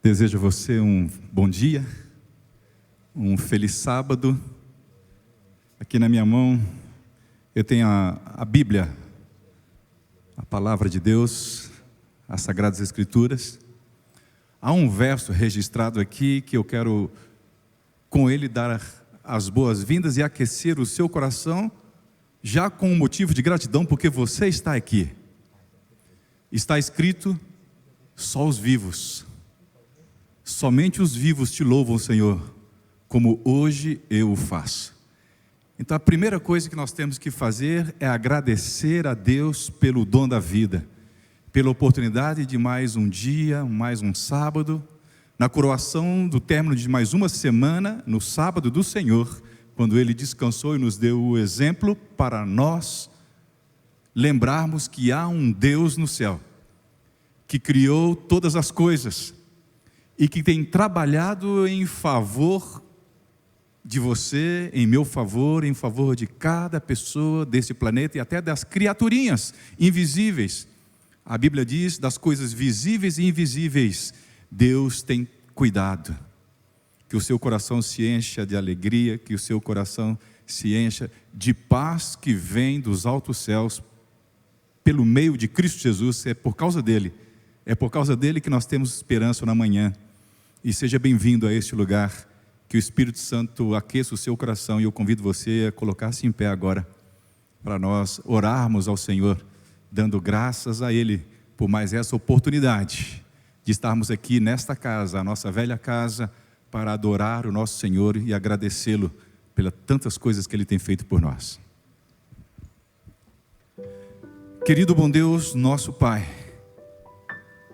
Desejo a você um bom dia, um feliz sábado. Aqui na minha mão eu tenho a Bíblia, a Palavra de Deus, as Sagradas Escrituras. Há um verso registrado aqui que eu quero com ele dar as boas-vindas e aquecer o seu coração, já com um motivo de gratidão, porque você está aqui. Está escrito: só os vivos, somente os vivos te louvam, Senhor, como hoje eu o faço. Então a primeira coisa que nós temos que fazer é agradecer a Deus pelo dom da vida, pela oportunidade de mais um dia, mais um sábado, na coroação do término de mais uma semana, no sábado do Senhor, quando Ele descansou e nos deu o exemplo para nós lembrarmos que há um Deus no céu, que criou todas as coisas e que tem trabalhado em favor de você, em meu favor, em favor de cada pessoa desse planeta e até das criaturinhas invisíveis. A Bíblia diz: das coisas visíveis e invisíveis, Deus tem cuidado. Que o seu coração se encha de alegria, que o seu coração se encha de paz que vem dos altos céus, pelo meio de Cristo Jesus. É por causa dele que nós temos esperança na manhã. E seja bem-vindo a este lugar, que o Espírito Santo aqueça o seu coração. E eu convido você a colocar-se em pé agora, para nós orarmos ao Senhor, dando graças a Ele por mais essa oportunidade de estarmos aqui nesta casa, a nossa velha casa, para adorar o nosso Senhor e agradecê-lo pelas tantas coisas que Ele tem feito por nós. Querido bom Deus, nosso Pai,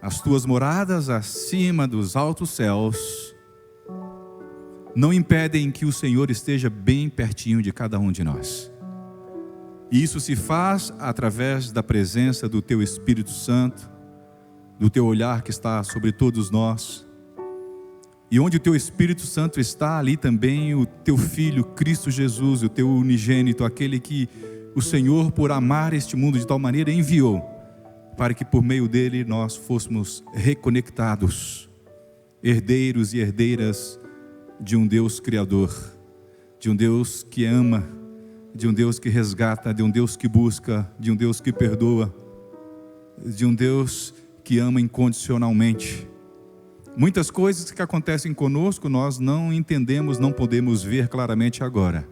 as Tuas moradas acima dos altos céus não impedem que o Senhor esteja bem pertinho de cada um de nós. E isso se faz através da presença do Teu Espírito Santo, do Teu olhar que está sobre todos nós. E onde o Teu Espírito Santo está, ali também o Teu Filho, Cristo Jesus, o Teu unigênito, aquele que o Senhor, por amar este mundo de tal maneira, enviou, para que por meio dele nós fôssemos reconectados, herdeiros e herdeiras de um Deus Criador, de um Deus que ama, de um Deus que resgata, de um Deus que busca, de um Deus que perdoa, de um Deus que ama incondicionalmente. Muitas coisas que acontecem conosco nós não entendemos, não podemos ver claramente agora.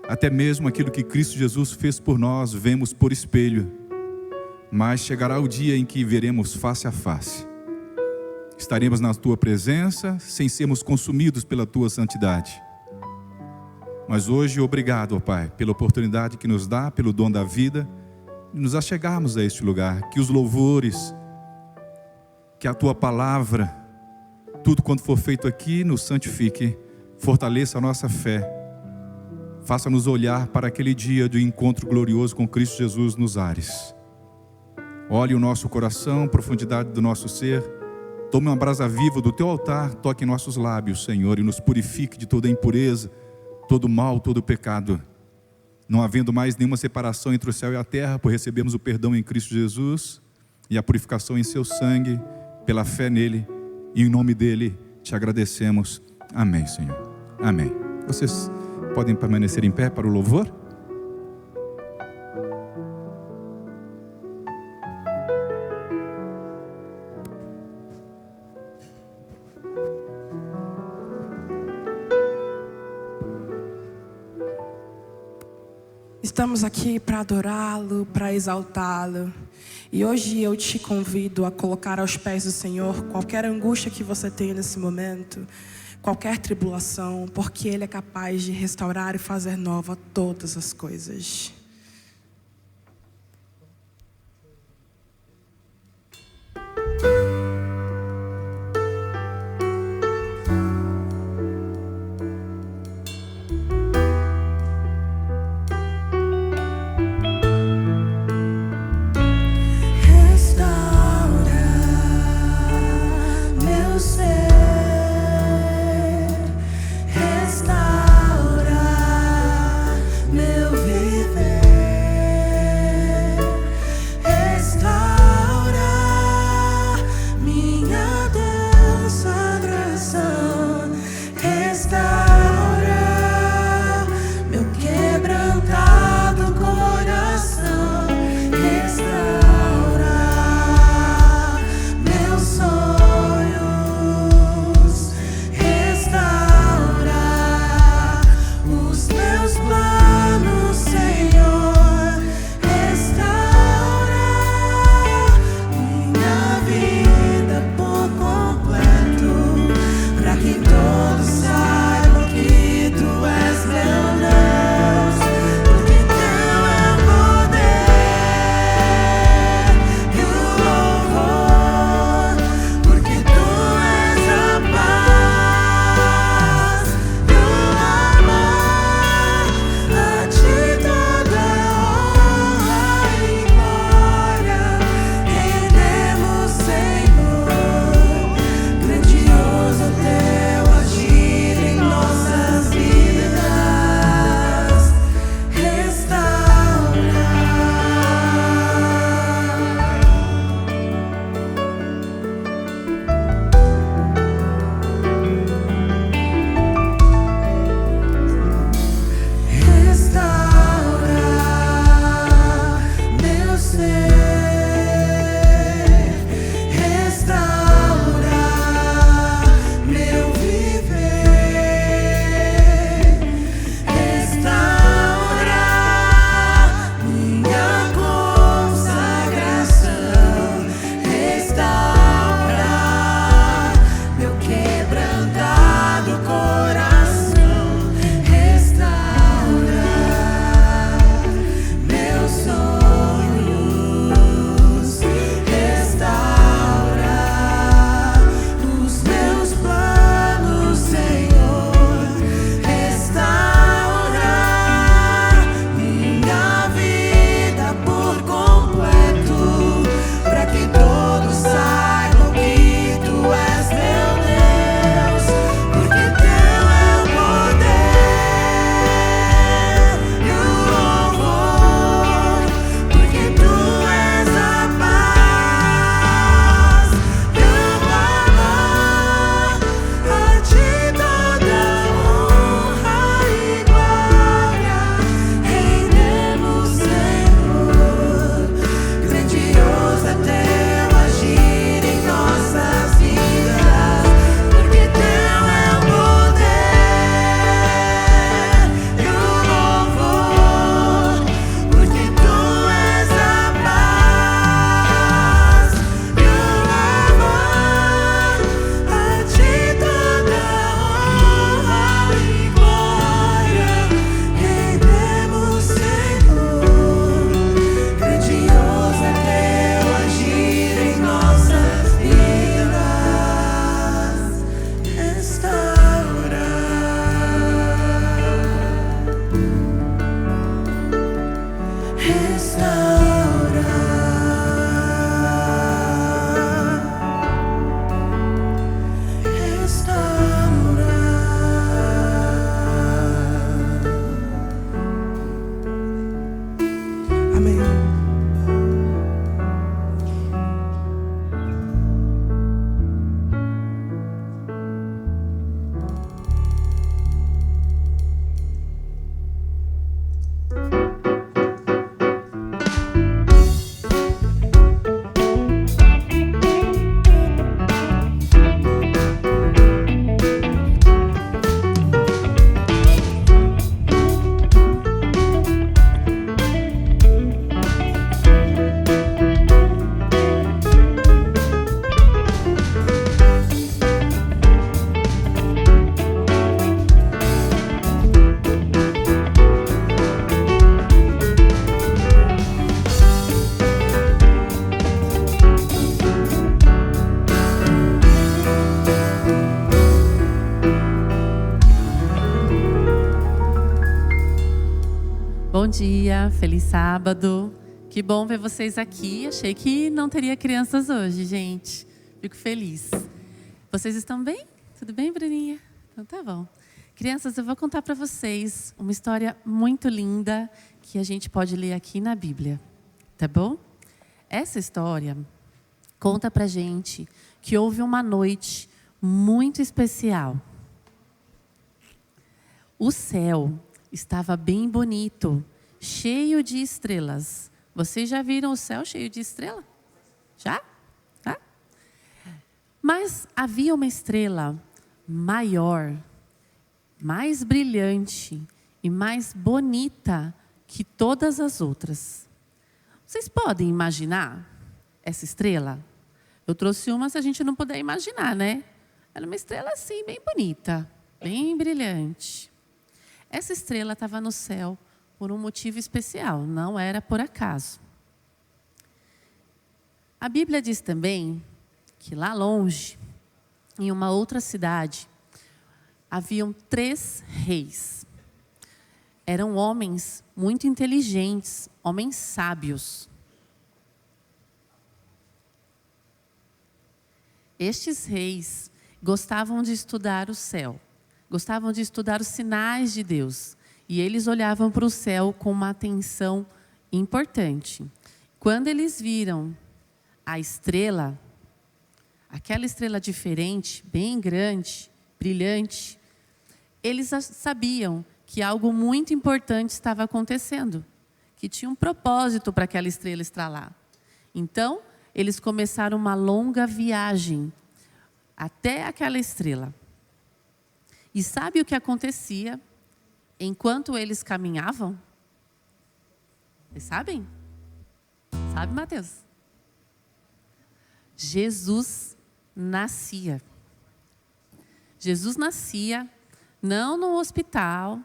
Até mesmo aquilo que Cristo Jesus fez por nós, vemos por espelho. Mas chegará o dia em que veremos face a face. Estaremos na Tua presença, sem sermos consumidos pela Tua santidade. Mas hoje, obrigado, ó Pai, pela oportunidade que nos dá, pelo dom da vida, de nos achegarmos a este lugar. Que os louvores, que a Tua palavra, tudo quanto for feito aqui, nos santifique, fortaleça a nossa fé, faça-nos olhar para aquele dia do encontro glorioso com Cristo Jesus nos ares. Olhe o nosso coração, profundidade do nosso ser, tome uma brasa viva do Teu altar, toque em nossos lábios, Senhor, e nos purifique de toda impureza, todo mal, todo pecado, não havendo mais nenhuma separação entre o céu e a terra, por recebermos o perdão em Cristo Jesus e a purificação em Seu sangue, pela fé nele, e em nome dele te agradecemos. Amém, Senhor. Amém. Vocês podem permanecer em pé para o louvor? Estamos aqui para adorá-lo, para exaltá-lo. E hoje eu te convido a colocar aos pés do Senhor qualquer angústia que você tenha nesse momento, qualquer tribulação, porque Ele é capaz de restaurar e fazer nova todas as coisas. Restaura meu viver. dia, feliz sábado. Que bom ver vocês aqui. Achei que não teria crianças hoje, gente. Fico feliz. Vocês estão bem? Tudo bem, Bruninha? Então tá bom. Crianças, eu vou contar para vocês uma história muito linda que a gente pode ler aqui na Bíblia, tá bom? Essa história conta pra gente que houve uma noite muito especial. O céu estava bem bonito, cheio de estrelas. Vocês já viram o céu cheio de estrela? Já? Tá? Mas havia uma estrela maior, mais brilhante e mais bonita que todas as outras. Vocês podem imaginar essa estrela? Eu trouxe uma se a gente não puder imaginar, né? Era uma estrela assim, bem bonita, bem brilhante. Essa estrela estava no céu por um motivo especial, não era por acaso. A Bíblia diz também que lá longe, em uma outra cidade, haviam 3 reis. Eram homens muito inteligentes, homens sábios. Estes reis gostavam de estudar o céu, gostavam de estudar os sinais de Deus. E eles olhavam para o céu com uma atenção importante. Quando eles viram a estrela, aquela estrela diferente, bem grande, brilhante, eles sabiam que algo muito importante estava acontecendo, que tinha um propósito para aquela estrela estar lá. Então, eles começaram uma longa viagem até aquela estrela. E sabe o que acontecia enquanto eles caminhavam? Vocês sabem? Sabe, Mateus? Jesus nascia. Jesus nascia não num hospital,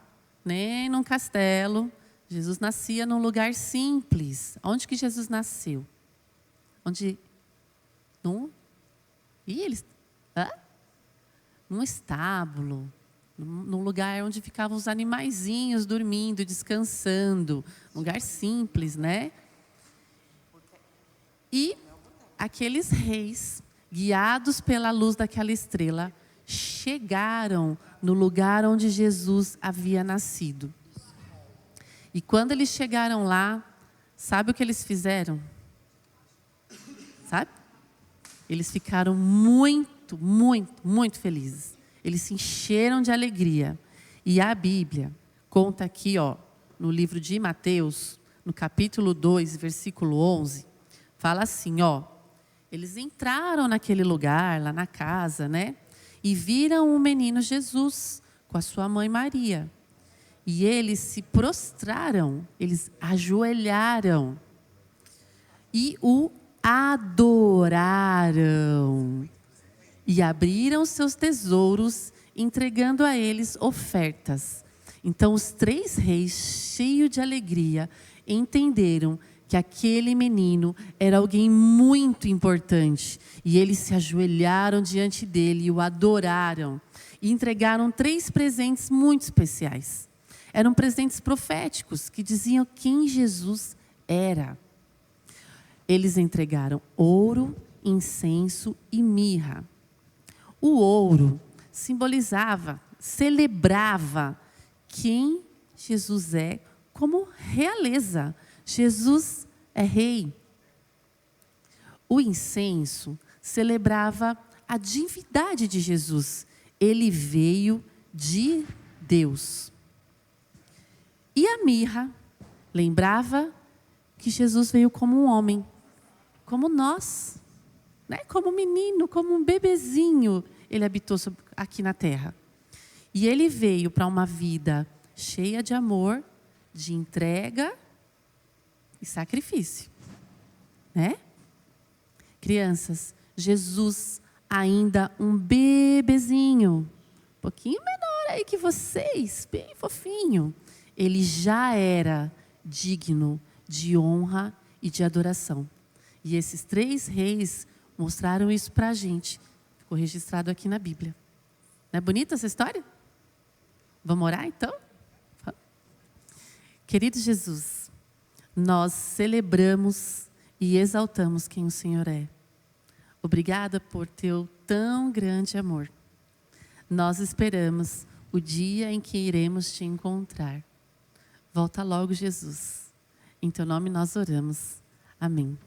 nem num castelo. Jesus nascia num lugar simples. Onde que Jesus nasceu? Onde? Num estábulo. Num lugar onde ficavam os animaizinhos dormindo, descansando. Um lugar simples, né? E aqueles reis, guiados pela luz daquela estrela, chegaram no lugar onde Jesus havia nascido. E quando eles chegaram lá, sabe o que eles fizeram? Sabe? Eles ficaram muito, muito, muito felizes. Eles se encheram de alegria. E a Bíblia conta aqui, no livro de Mateus, no capítulo 2, versículo 11, fala assim, eles entraram naquele lugar, lá na casa, né? E viram o menino Jesus com a sua mãe Maria. E eles se prostraram, eles ajoelharam e o adoraram. E abriram seus tesouros, entregando a eles ofertas. Então os 3 reis, cheios de alegria, entenderam que aquele menino era alguém muito importante. E eles se ajoelharam diante dele e o adoraram. E entregaram 3 presentes muito especiais. Eram presentes proféticos que diziam quem Jesus era. Eles entregaram ouro, incenso e mirra. O ouro simbolizava, celebrava quem Jesus é como realeza. Jesus é rei. O incenso celebrava a divindade de Jesus. Ele veio de Deus. E a mirra lembrava que Jesus veio como um homem, como nós, né? Como um menino, como um bebezinho. Ele habitou aqui na terra. E ele veio para uma vida cheia de amor, de entrega e sacrifício, né? Crianças, Jesus ainda um bebezinho, um pouquinho menor aí que vocês, bem fofinho. Ele já era digno de honra e de adoração. E esses 3 reis mostraram isso para a gente. Ficou registrado aqui na Bíblia. Não é bonita essa história? Vamos orar então? Querido Jesus, nós celebramos e exaltamos quem o Senhor é. Obrigada por teu tão grande amor. Nós esperamos o dia em que iremos te encontrar. Volta logo, Jesus. Em teu nome nós oramos. Amém.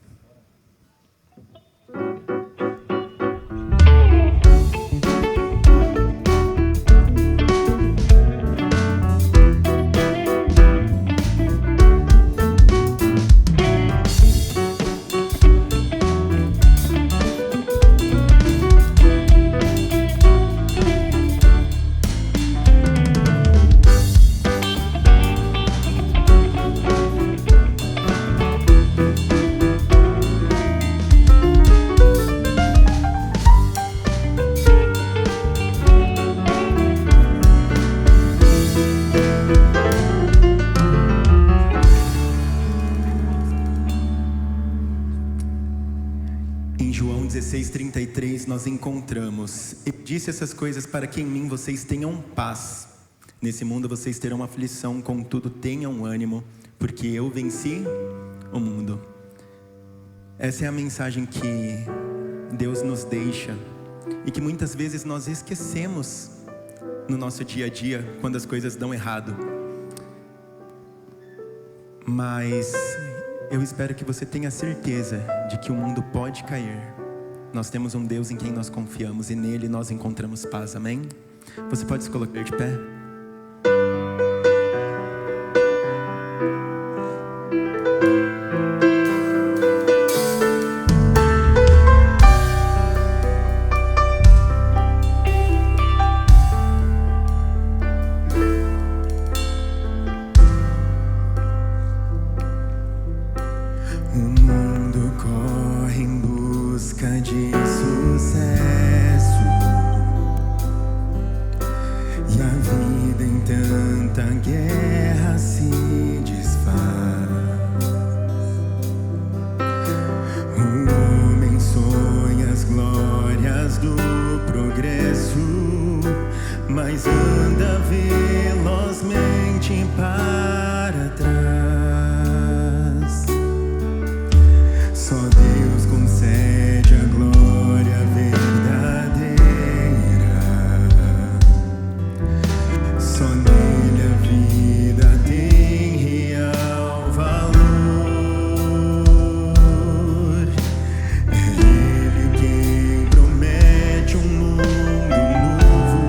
Em João 16:33 nós encontramos: "Eu disse essas coisas para que em mim vocês tenham paz. Nesse mundo vocês terão aflição, contudo tenham ânimo, porque eu venci o mundo." Essa é a mensagem que Deus nos deixa e que muitas vezes nós esquecemos no nosso dia a dia, quando as coisas dão errado. Mas eu espero que você tenha certeza de que o mundo pode cair. Nós temos um Deus em quem nós confiamos e nele nós encontramos paz, amém? Você pode se colocar de pé? O mundo corre em busca de sucesso, e a vida em tanta guerra se desfaz. O homem sonha as glórias do progresso, mas anda velozmente para trás. Só Deus concede a glória verdadeira. Só nele a vida tem real valor. É Ele quem promete um mundo novo.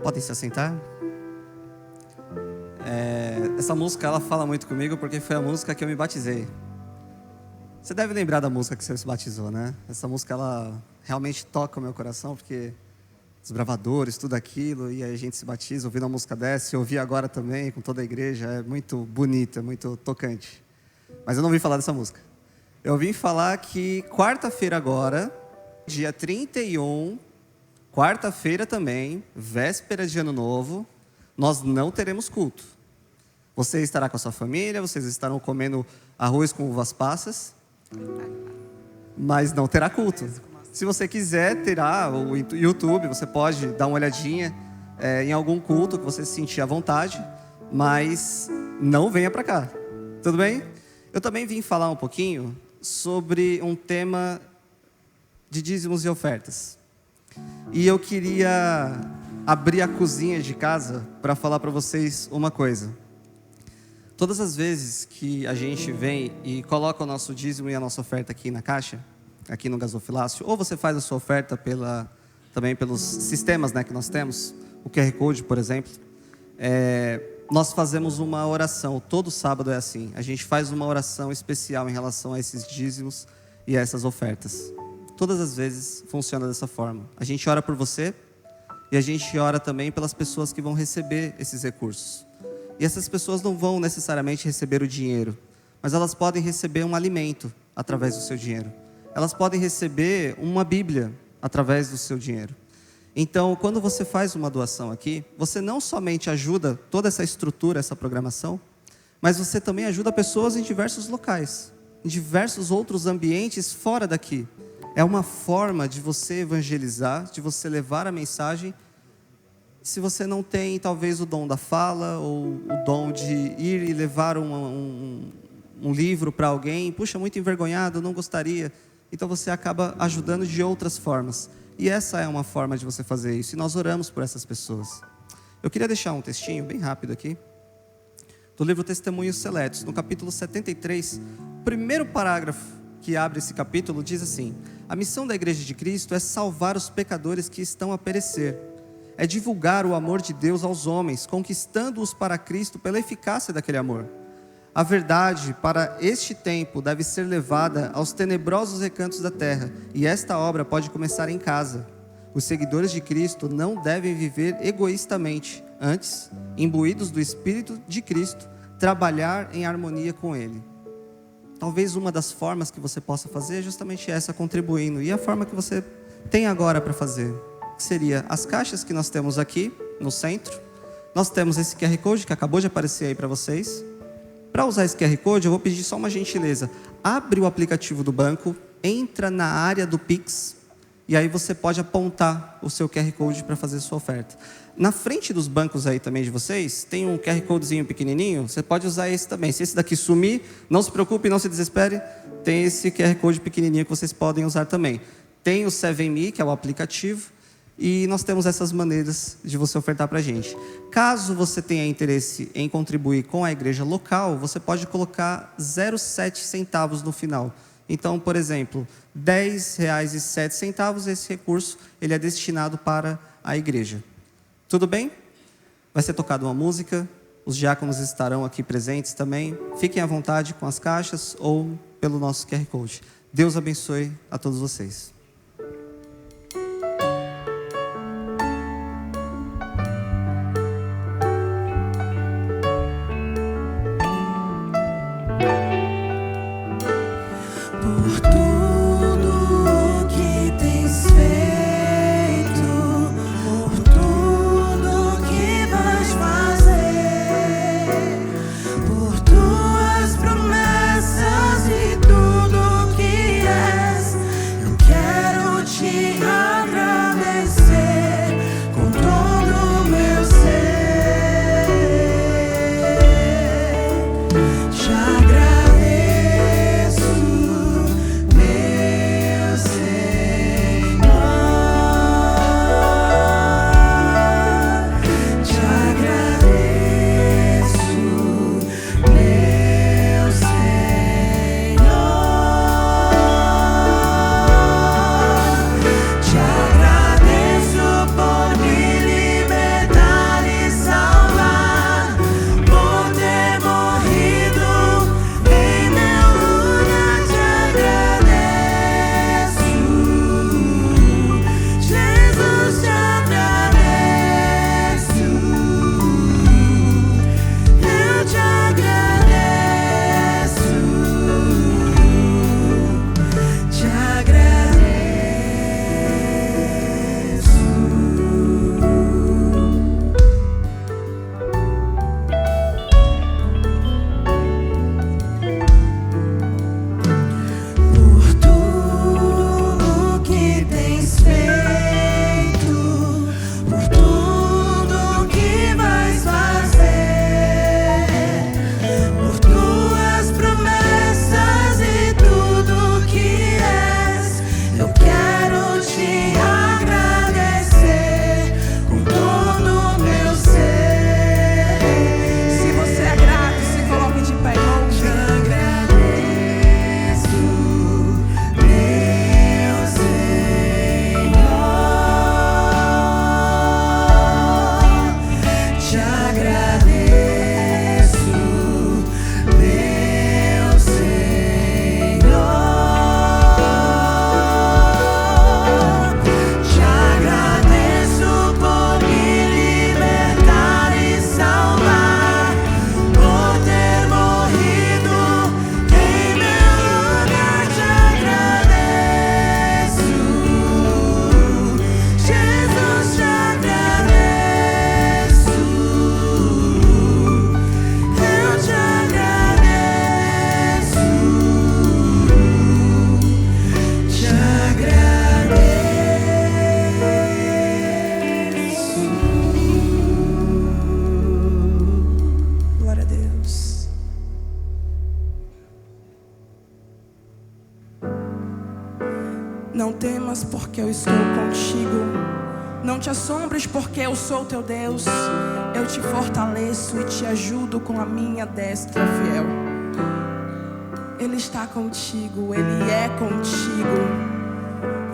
Podem se assentar? Essa música, ela fala muito comigo porque foi a música que eu me batizei. Você deve lembrar da música que você se batizou, né? Essa música, ela realmente toca o meu coração, porque desbravadores, tudo aquilo, e aí a gente se batiza ouvindo uma música dessa, e ouvir agora também, com toda a igreja, é muito bonito, é muito tocante. Mas eu não vim falar dessa música. Eu vim falar que quarta-feira agora, dia 31, quarta-feira também, véspera de Ano Novo, nós não teremos culto. Você estará com a sua família, vocês estarão comendo arroz com uvas passas, mas não terá culto. Se você quiser, terá o YouTube, você pode dar uma olhadinha em algum culto que você se sentir à vontade, mas não venha para cá, tudo bem? Eu também vim falar um pouquinho sobre um tema de dízimos e ofertas. E eu queria abrir a cozinha de casa para falar para vocês uma coisa. Todas as vezes que a gente vem e coloca o nosso dízimo e a nossa oferta aqui na caixa, aqui no gasofilácio, ou você faz a sua oferta também pelos sistemas, né, que nós temos, o QR Code, por exemplo, nós fazemos uma oração, todo sábado é assim, a gente faz uma oração especial em relação a esses dízimos e a essas ofertas. Todas as vezes funciona dessa forma. A gente ora por você e a gente ora também pelas pessoas que vão receber esses recursos. E essas pessoas não vão necessariamente receber o dinheiro, mas elas podem receber um alimento através do seu dinheiro. Elas podem receber uma Bíblia através do seu dinheiro. Então, quando você faz uma doação aqui, você não somente ajuda toda essa estrutura, essa programação, mas você também ajuda pessoas em diversos locais, em diversos outros ambientes fora daqui. É uma forma de você evangelizar, de você levar a mensagem. Se você não tem, talvez, o dom da fala, ou o dom de ir e levar um livro para alguém, puxa, muito envergonhado, não gostaria. Então você acaba ajudando de outras formas. E essa é uma forma de você fazer isso. E nós oramos por essas pessoas. Eu queria deixar um textinho bem rápido aqui, do livro Testemunhos Seletos, no capítulo 73, o primeiro parágrafo que abre esse capítulo diz assim: a missão da Igreja de Cristo é salvar os pecadores que estão a perecer. É divulgar o amor de Deus aos homens, conquistando-os para Cristo pela eficácia daquele amor. A verdade para este tempo deve ser levada aos tenebrosos recantos da terra, e esta obra pode começar em casa. Os seguidores de Cristo não devem viver egoístamente, antes, imbuídos do Espírito de Cristo, trabalhar em harmonia com Ele. Talvez uma das formas que você possa fazer é justamente essa, contribuindo. E a forma que você tem agora para fazer, que seria as caixas que nós temos aqui no centro. Nós temos esse QR Code que acabou de aparecer aí para vocês. Para usar esse QR Code, eu vou pedir só uma gentileza. Abre o aplicativo do banco, entra na área do Pix, e aí você pode apontar o seu QR Code para fazer a sua oferta. Na frente dos bancos aí também de vocês, tem um QR Codezinho pequenininho, você pode usar esse também. Se esse daqui sumir, não se preocupe, não se desespere, tem esse QR Code pequenininho que vocês podem usar também. Tem o 7Me, que é o aplicativo, e nós temos essas maneiras de você ofertar para a gente. Caso você tenha interesse em contribuir com a igreja local, você pode colocar 0,7 centavos no final. Então, por exemplo, R$10,07, esse recurso ele é destinado para a igreja. Tudo bem? Vai ser tocada uma música, os diáconos estarão aqui presentes também. Fiquem à vontade com as caixas ou pelo nosso QR Code. Deus abençoe a todos vocês. Quero Não temas, porque eu estou contigo. Não te assombres, porque eu sou teu Deus. Eu te fortaleço e te ajudo com a minha destra fiel. Ele está contigo, Ele é contigo.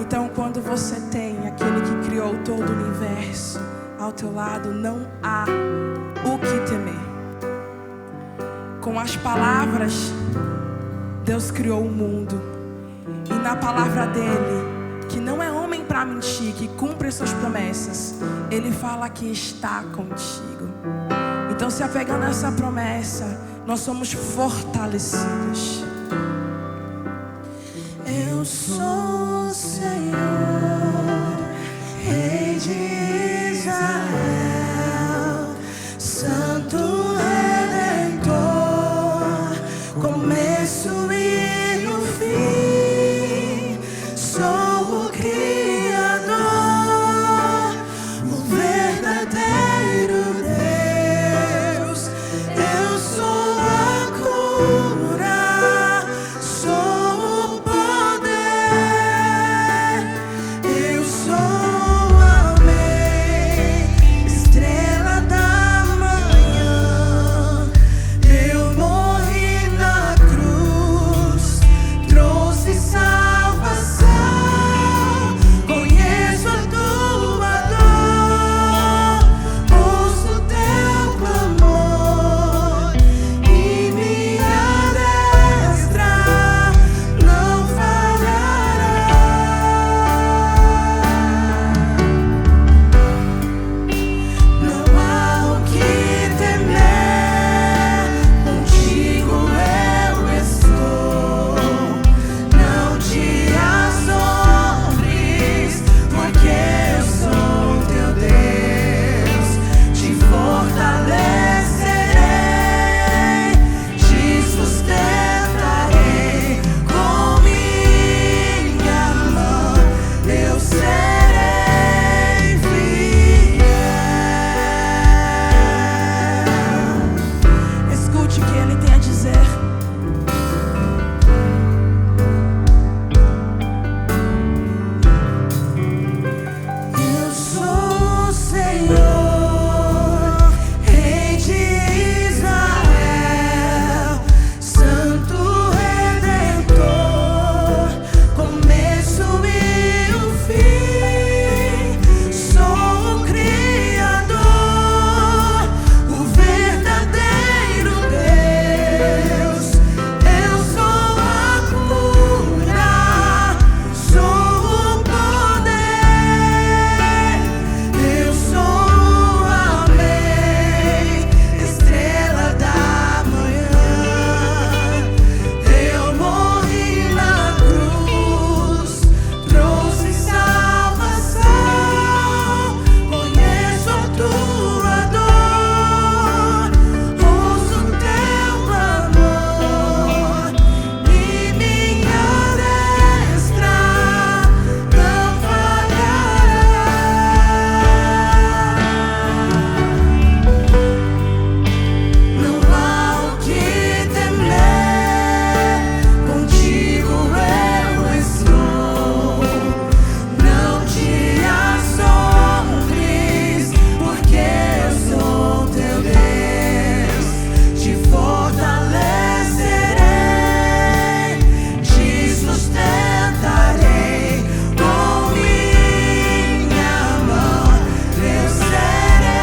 Então, quando você tem aquele que criou todo o universo ao teu lado, não há o que temer. Com as palavras, Deus criou o mundo. E na palavra dele, que não é homem para mentir, que cumpre suas promessas, Ele fala que está contigo. Então, se apegando a essa promessa, nós somos fortalecidos. Eu sou o Senhor, Rei de Israel, Santo Redentor, começo e o fim. Sou o Criador, o verdadeiro Deus. Eu sou a cura, sou o poder. Eu sou o Amém, estrela da manhã. Eu morri na cruz, trouxe salvação. Conheço a tua dor, ouço teu clamor, e minha destra não falhará. Não há o que temer, contigo eu estou. Não te assombres, porque eu sou teu Deus. Te fortalecerei, te sustentarei com minha mão. Eu serei fiel. Escute o que Ele tem a dizer. Eu sou o Senhor, Rei de Israel, Santo Redentor, começo e o fim. Sou o Criador, o verdadeiro Deus. Eu sou a cura, sou o poder. Eu sou o Amém, estrela da manhã. Eu morri na cruz, trouxe salvação. Conheço a tua dor, ouço teu clamor, e minha destra não falhará. Não há o que temer, contigo eu estou. Não te assombres, porque eu sou teu Deus. Te fortalecerei, te sustentarei com minha mão. Eu serei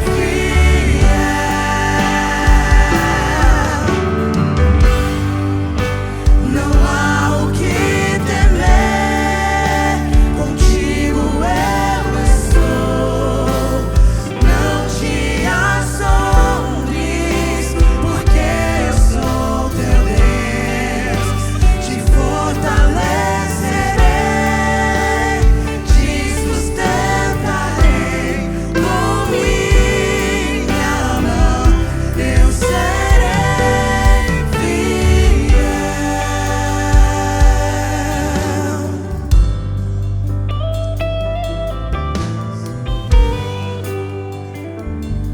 fiel. Não há o que temer, contigo eu estou. Não te assombres, porque eu sou teu Deus. Te fortalecerei, te sustentarei com minha mão. Eu serei fiel.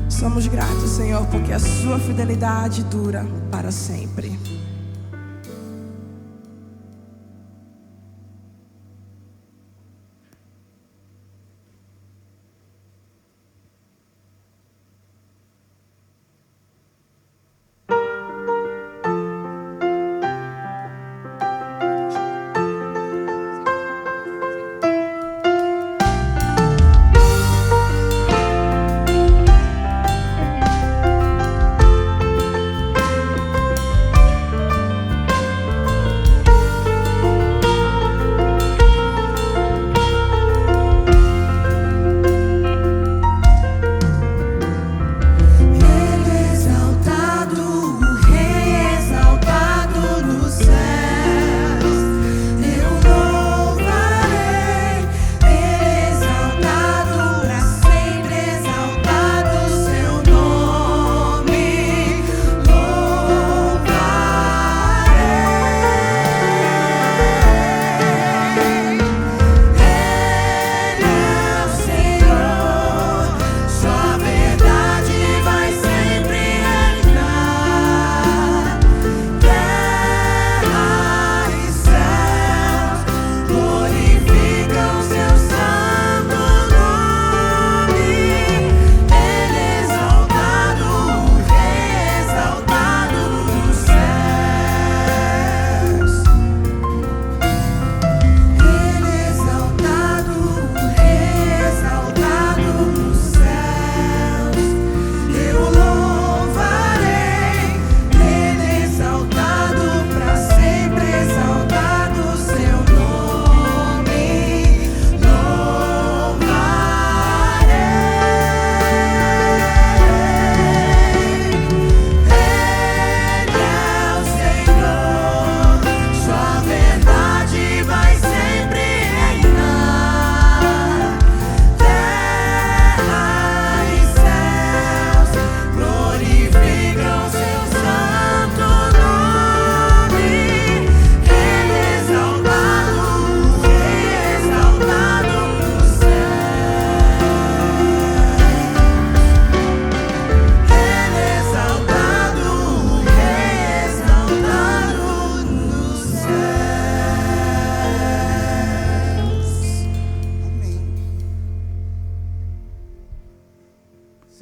Somos gratos, Senhor, porque a sua fidelidade dura para sempre.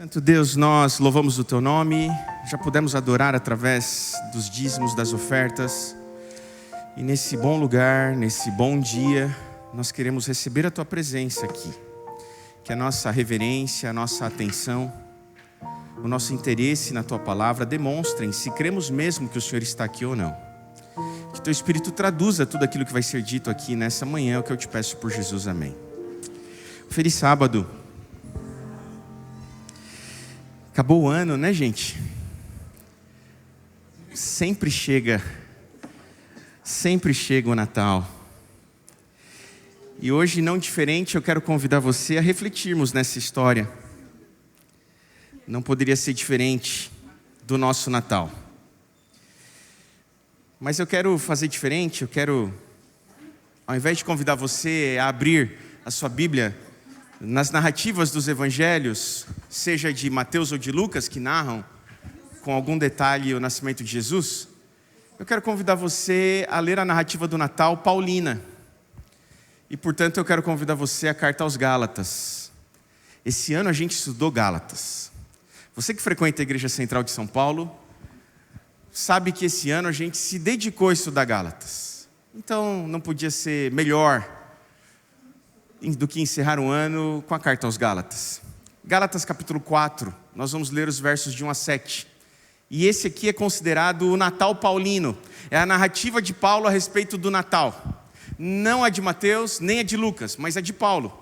Santo Deus, nós louvamos o Teu nome, já pudemos adorar através dos dízimos, das ofertas. E nesse bom lugar, nesse bom dia, nós queremos receber a Tua presença aqui. Que a nossa reverência, a nossa atenção, o nosso interesse na Tua palavra demonstrem se cremos mesmo que o Senhor está aqui ou não. Que Teu Espírito traduza tudo aquilo que vai ser dito aqui nessa manhã, é o que eu te peço por Jesus, amém. Feliz sábado. Acabou o ano, né, gente? Sempre chega o Natal. E hoje, não diferente, eu quero convidar você a refletirmos nessa história. Não poderia ser diferente do nosso Natal. Mas eu quero fazer diferente, ao invés de convidar você a abrir a sua Bíblia nas narrativas dos evangelhos, seja de Mateus ou de Lucas, que narram com algum detalhe o nascimento de Jesus, eu quero convidar você a ler a narrativa do Natal paulina. E, portanto, eu quero convidar você a carta aos Gálatas. Esse ano a gente estudou Gálatas. Você que frequenta a Igreja Central de São Paulo, sabe que esse ano a gente se dedicou a estudar Gálatas. Então, não podia ser melhor do que encerrar um ano com a carta aos Gálatas. Gálatas capítulo 4, nós vamos ler os versos de 1 a 7. E esse aqui é considerado o Natal paulino. É a narrativa de Paulo a respeito do Natal. Não a de Mateus, nem a de Lucas, mas a de Paulo.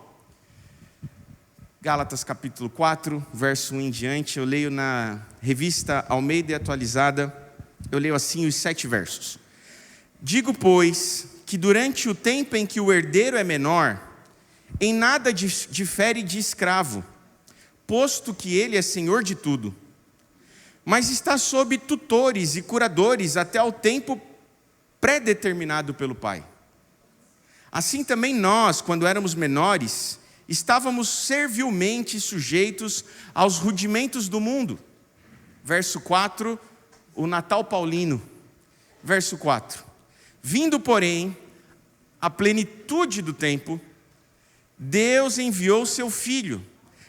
Gálatas capítulo 4, verso 1 em diante. Eu leio na revista Almeida Atualizada. Eu leio assim os 7 versos. Digo, pois, que durante o tempo em que o herdeiro é menor, em nada difere de escravo, posto que ele é senhor de tudo, mas está sob tutores e curadores até ao tempo pré-determinado pelo Pai. Assim também nós, quando éramos menores, estávamos servilmente sujeitos aos rudimentos do mundo. Verso 4, o Natal paulino. Verso 4. Vindo, porém, a plenitude do tempo, Deus enviou seu Filho,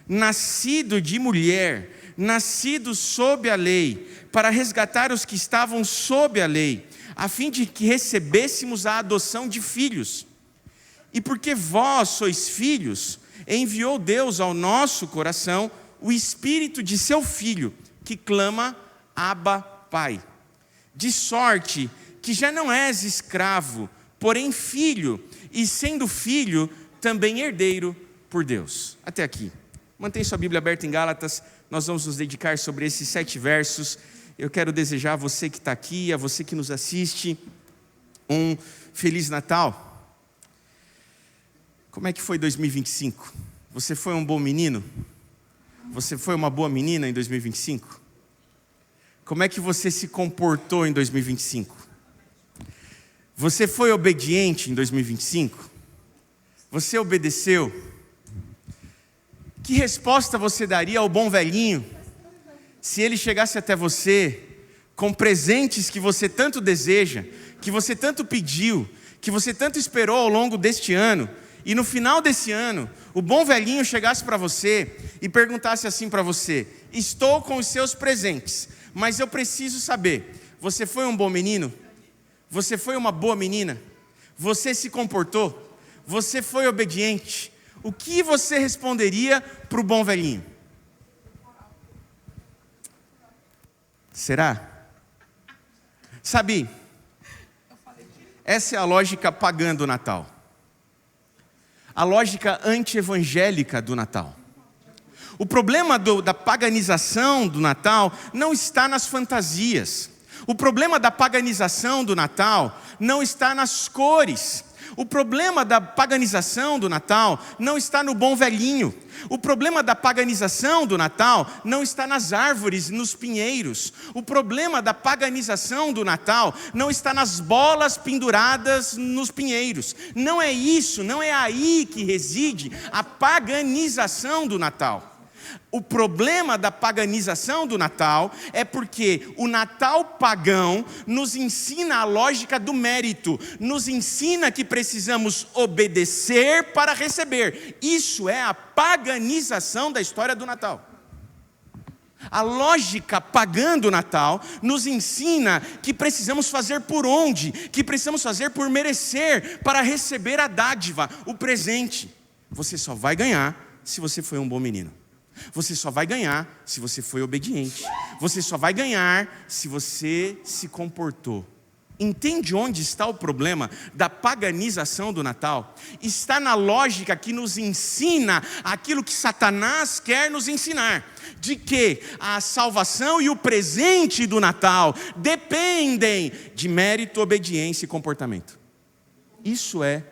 nascido de mulher, nascido sob a lei, para resgatar os que estavam sob a lei, a fim de que recebêssemos a adoção de filhos. E porque vós sois filhos, enviou Deus ao nosso coração o Espírito de seu Filho, que clama, Abba, Pai. De sorte que já não és escravo, porém filho, e sendo filho, também herdeiro por Deus. Até aqui. Mantenha sua Bíblia aberta em Gálatas. Nós vamos nos dedicar sobre esses 7 versos. Eu quero desejar a você que está aqui, a você que nos assiste, um Feliz Natal. Como é que foi 2025? Você foi um bom menino? Você foi uma boa menina em 2025? Como é que você se comportou em 2025? Você foi obediente em 2025? Você obedeceu? Que resposta você daria ao bom velhinho se ele chegasse até você com presentes que você tanto deseja, que você tanto pediu, que você tanto esperou ao longo deste ano, e no final desse ano, o bom velhinho chegasse para você e perguntasse assim para você: estou com os seus presentes, mas eu preciso saber, você foi um bom menino? Você foi uma boa menina? Você se comportou? Você foi obediente? O que você responderia para o bom velhinho? Será? Sabe, essa é a lógica pagã do Natal. A lógica anti-evangélica do Natal. O problema da paganização do Natal não está nas fantasias. O problema da paganização do Natal não está nas cores. O problema da paganização do Natal não está no bom velhinho. O problema da paganização do Natal não está nas árvores, nos pinheiros. O problema da paganização do Natal não está nas bolas penduradas nos pinheiros. Não é isso, não é aí que reside a paganização do Natal. O problema da paganização do Natal é porque o Natal pagão nos ensina a lógica do mérito, nos ensina que precisamos obedecer para receber. Isso é a paganização da história do Natal. A lógica pagã do Natal nos ensina que precisamos fazer por onde, que precisamos fazer por merecer, para receber a dádiva, o presente. Você só vai ganhar se você foi um bom menino. Você só vai ganhar se você foi obediente. Você só vai ganhar se você se comportou. Entende onde está o problema da paganização do Natal? Está na lógica que nos ensina aquilo que Satanás quer nos ensinar, de que a salvação e o presente do Natal dependem de mérito, obediência e comportamento. Isso é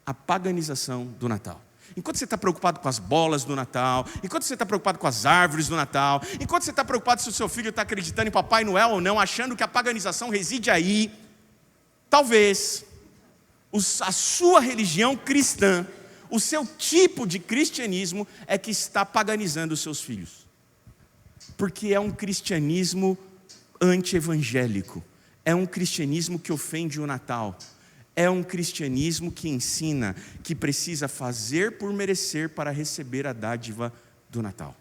a paganização do Natal. Enquanto você está preocupado com as bolas do Natal, enquanto você está preocupado com as árvores do Natal, enquanto você está preocupado se o seu filho está acreditando em Papai Noel ou não, achando que a paganização reside aí, talvez a sua religião cristã, o seu tipo de cristianismo é que está paganizando os seus filhos. Porque é um cristianismo anti-evangélico, é um cristianismo que ofende o Natal, é um cristianismo que ensina que precisa fazer por merecer para receber a dádiva do Natal.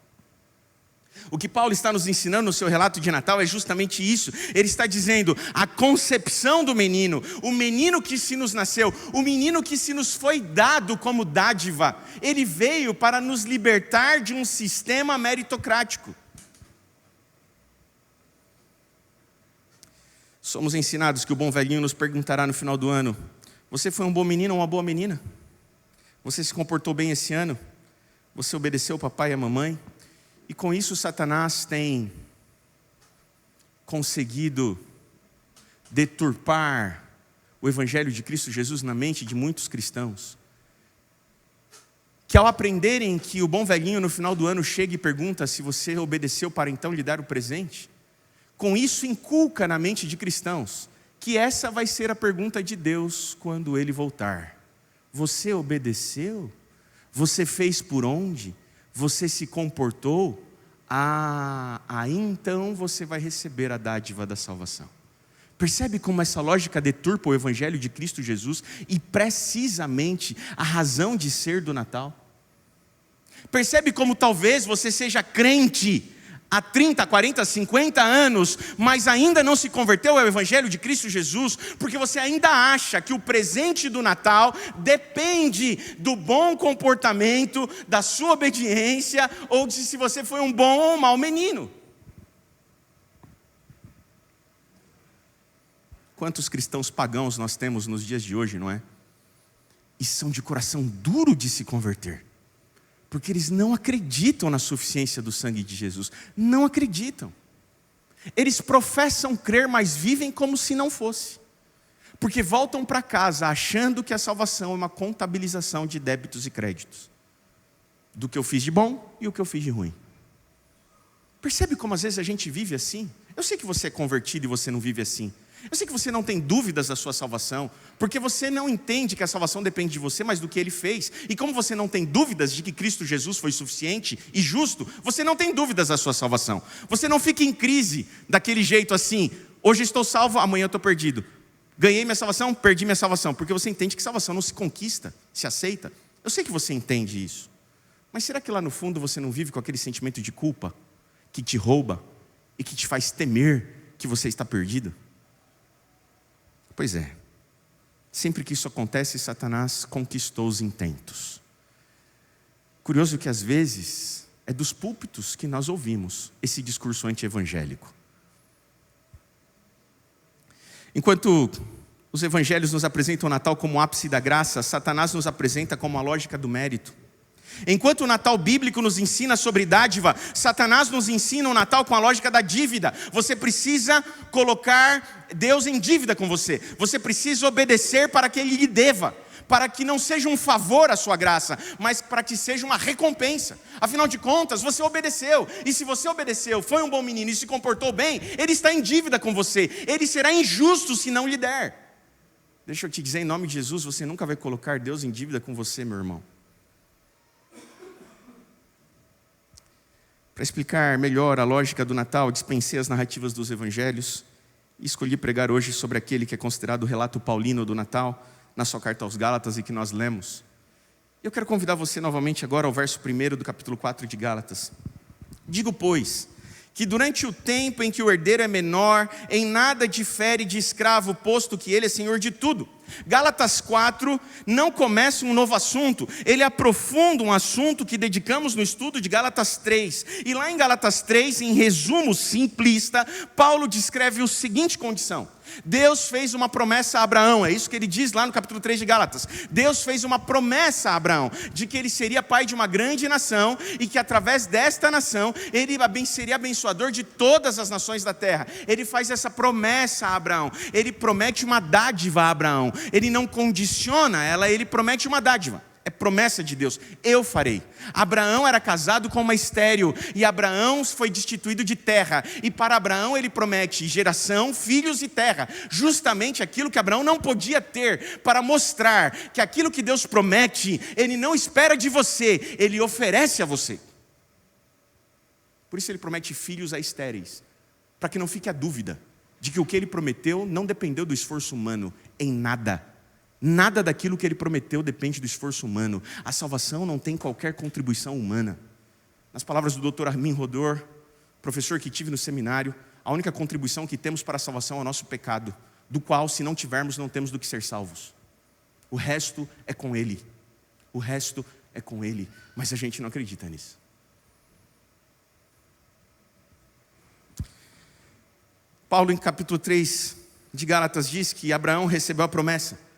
O que Paulo está nos ensinando no seu relato de Natal é justamente isso. Ele está dizendo, a concepção do menino, o menino que se nos nasceu, o menino que se nos foi dado como dádiva, ele veio para nos libertar de um sistema meritocrático. Somos ensinados que o bom velhinho nos perguntará no final do ano: você foi um bom menino ou uma boa menina? Você se comportou bem esse ano? Você obedeceu o papai e a mamãe? E com isso Satanás tem conseguido deturpar o Evangelho de Cristo Jesus na mente de muitos cristãos, que ao aprenderem que o bom velhinho no final do ano chega e pergunta se você obedeceu para então lhe dar o presente, com isso inculca na mente de cristãos que essa vai ser a pergunta de Deus quando Ele voltar. Você obedeceu? Você fez por onde? Você se comportou? Aí então você vai receber a dádiva da salvação. Percebe como essa lógica deturpa o Evangelho de Cristo Jesus e precisamente a razão de ser do Natal? Percebe como talvez você seja crente há 30, 40, 50 anos, mas ainda não se converteu ao Evangelho de Cristo Jesus, porque você ainda acha que o presente do Natal depende do bom comportamento, da sua obediência, ou de se você foi um bom ou um mau menino. Quantos cristãos pagãos nós temos nos dias de hoje, não é? E são de coração duro de se converter. Porque eles não acreditam na suficiência do sangue de Jesus. Não acreditam. Eles professam crer, mas vivem como se não fosse. Porque voltam para casa achando que a salvação é uma contabilização de débitos e créditos. Do que eu fiz de bom e o que eu fiz de ruim. Percebe como às vezes a gente vive assim? Eu sei que você é convertido e você não vive assim. Eu sei que você não tem dúvidas da sua salvação, porque você não entende que a salvação depende de você, mas do que Ele fez. E como você não tem dúvidas de que Cristo Jesus foi suficiente e justo, você não tem dúvidas da sua salvação. Você não fica em crise daquele jeito assim: hoje estou salvo, amanhã eu estou perdido. Ganhei minha salvação, perdi minha salvação. Porque você entende que salvação não se conquista, se aceita. Eu sei que você entende isso. Mas será que lá no fundo você não vive com aquele sentimento de culpa que te rouba e que te faz temer que você está perdido? Pois é, sempre que isso acontece, Satanás conquistou os intentos. Curioso que às vezes é dos púlpitos que nós ouvimos esse discurso anti-evangélico. Enquanto os evangelhos nos apresentam o Natal como o ápice da graça, Satanás nos apresenta como a lógica do mérito. Enquanto o Natal bíblico nos ensina sobre dádiva, Satanás nos ensina o Natal com a lógica da dívida. Você precisa colocar Deus em dívida com você. Você precisa obedecer para que Ele lhe deva, para que não seja um favor a sua graça, mas para que seja uma recompensa. Afinal de contas, você obedeceu. E se você obedeceu, foi um bom menino e se comportou bem, Ele está em dívida com você. Ele será injusto se não lhe der. Deixa eu te dizer, em nome de Jesus, você nunca vai colocar Deus em dívida com você, meu irmão. Para explicar melhor a lógica do Natal, dispensei as narrativas dos evangelhos e escolhi pregar hoje sobre aquele que é considerado o relato paulino do Natal, na sua carta aos Gálatas e que nós lemos. Eu quero convidar você novamente agora ao verso 1 do capítulo 4 de Gálatas. Digo, pois, que durante o tempo em que o herdeiro é menor, em nada difere de escravo, posto que ele é senhor de tudo. Gálatas 4 não começa um novo assunto, ele aprofunda um assunto que dedicamos no estudo de Gálatas 3. E lá em Gálatas 3, em resumo simplista, Paulo descreve a seguinte condição: Deus fez uma promessa a Abraão, é isso que ele diz lá no capítulo 3 de Gálatas. Deus fez uma promessa a Abraão, de que ele seria pai de uma grande nação, e que através desta nação, ele seria abençoador de todas as nações da terra. Ele faz essa promessa a Abraão, ele promete uma dádiva a Abraão, ele não condiciona ela, ele promete uma dádiva. É promessa de Deus, eu farei. Abraão era casado com uma estéril, e Abraão foi destituído de terra, e para Abraão ele promete geração, filhos e terra, justamente aquilo que Abraão não podia ter, para mostrar que aquilo que Deus promete, ele não espera de você, ele oferece a você. Por isso ele promete filhos a estéreis, para que não fique a dúvida de que o que ele prometeu não dependeu do esforço humano em nada. Nada daquilo que ele prometeu depende do esforço humano. A salvação não tem qualquer contribuição humana. Nas palavras do Dr. Armin Rodor, professor que tive no seminário, a única contribuição que temos para a salvação é o nosso pecado, do qual, se não tivermos, não temos do que ser salvos. O resto é com ele. O resto é com ele. Mas a gente não acredita nisso. Paulo, em capítulo 3 de Gálatas, diz que Abraão recebeu a promessa.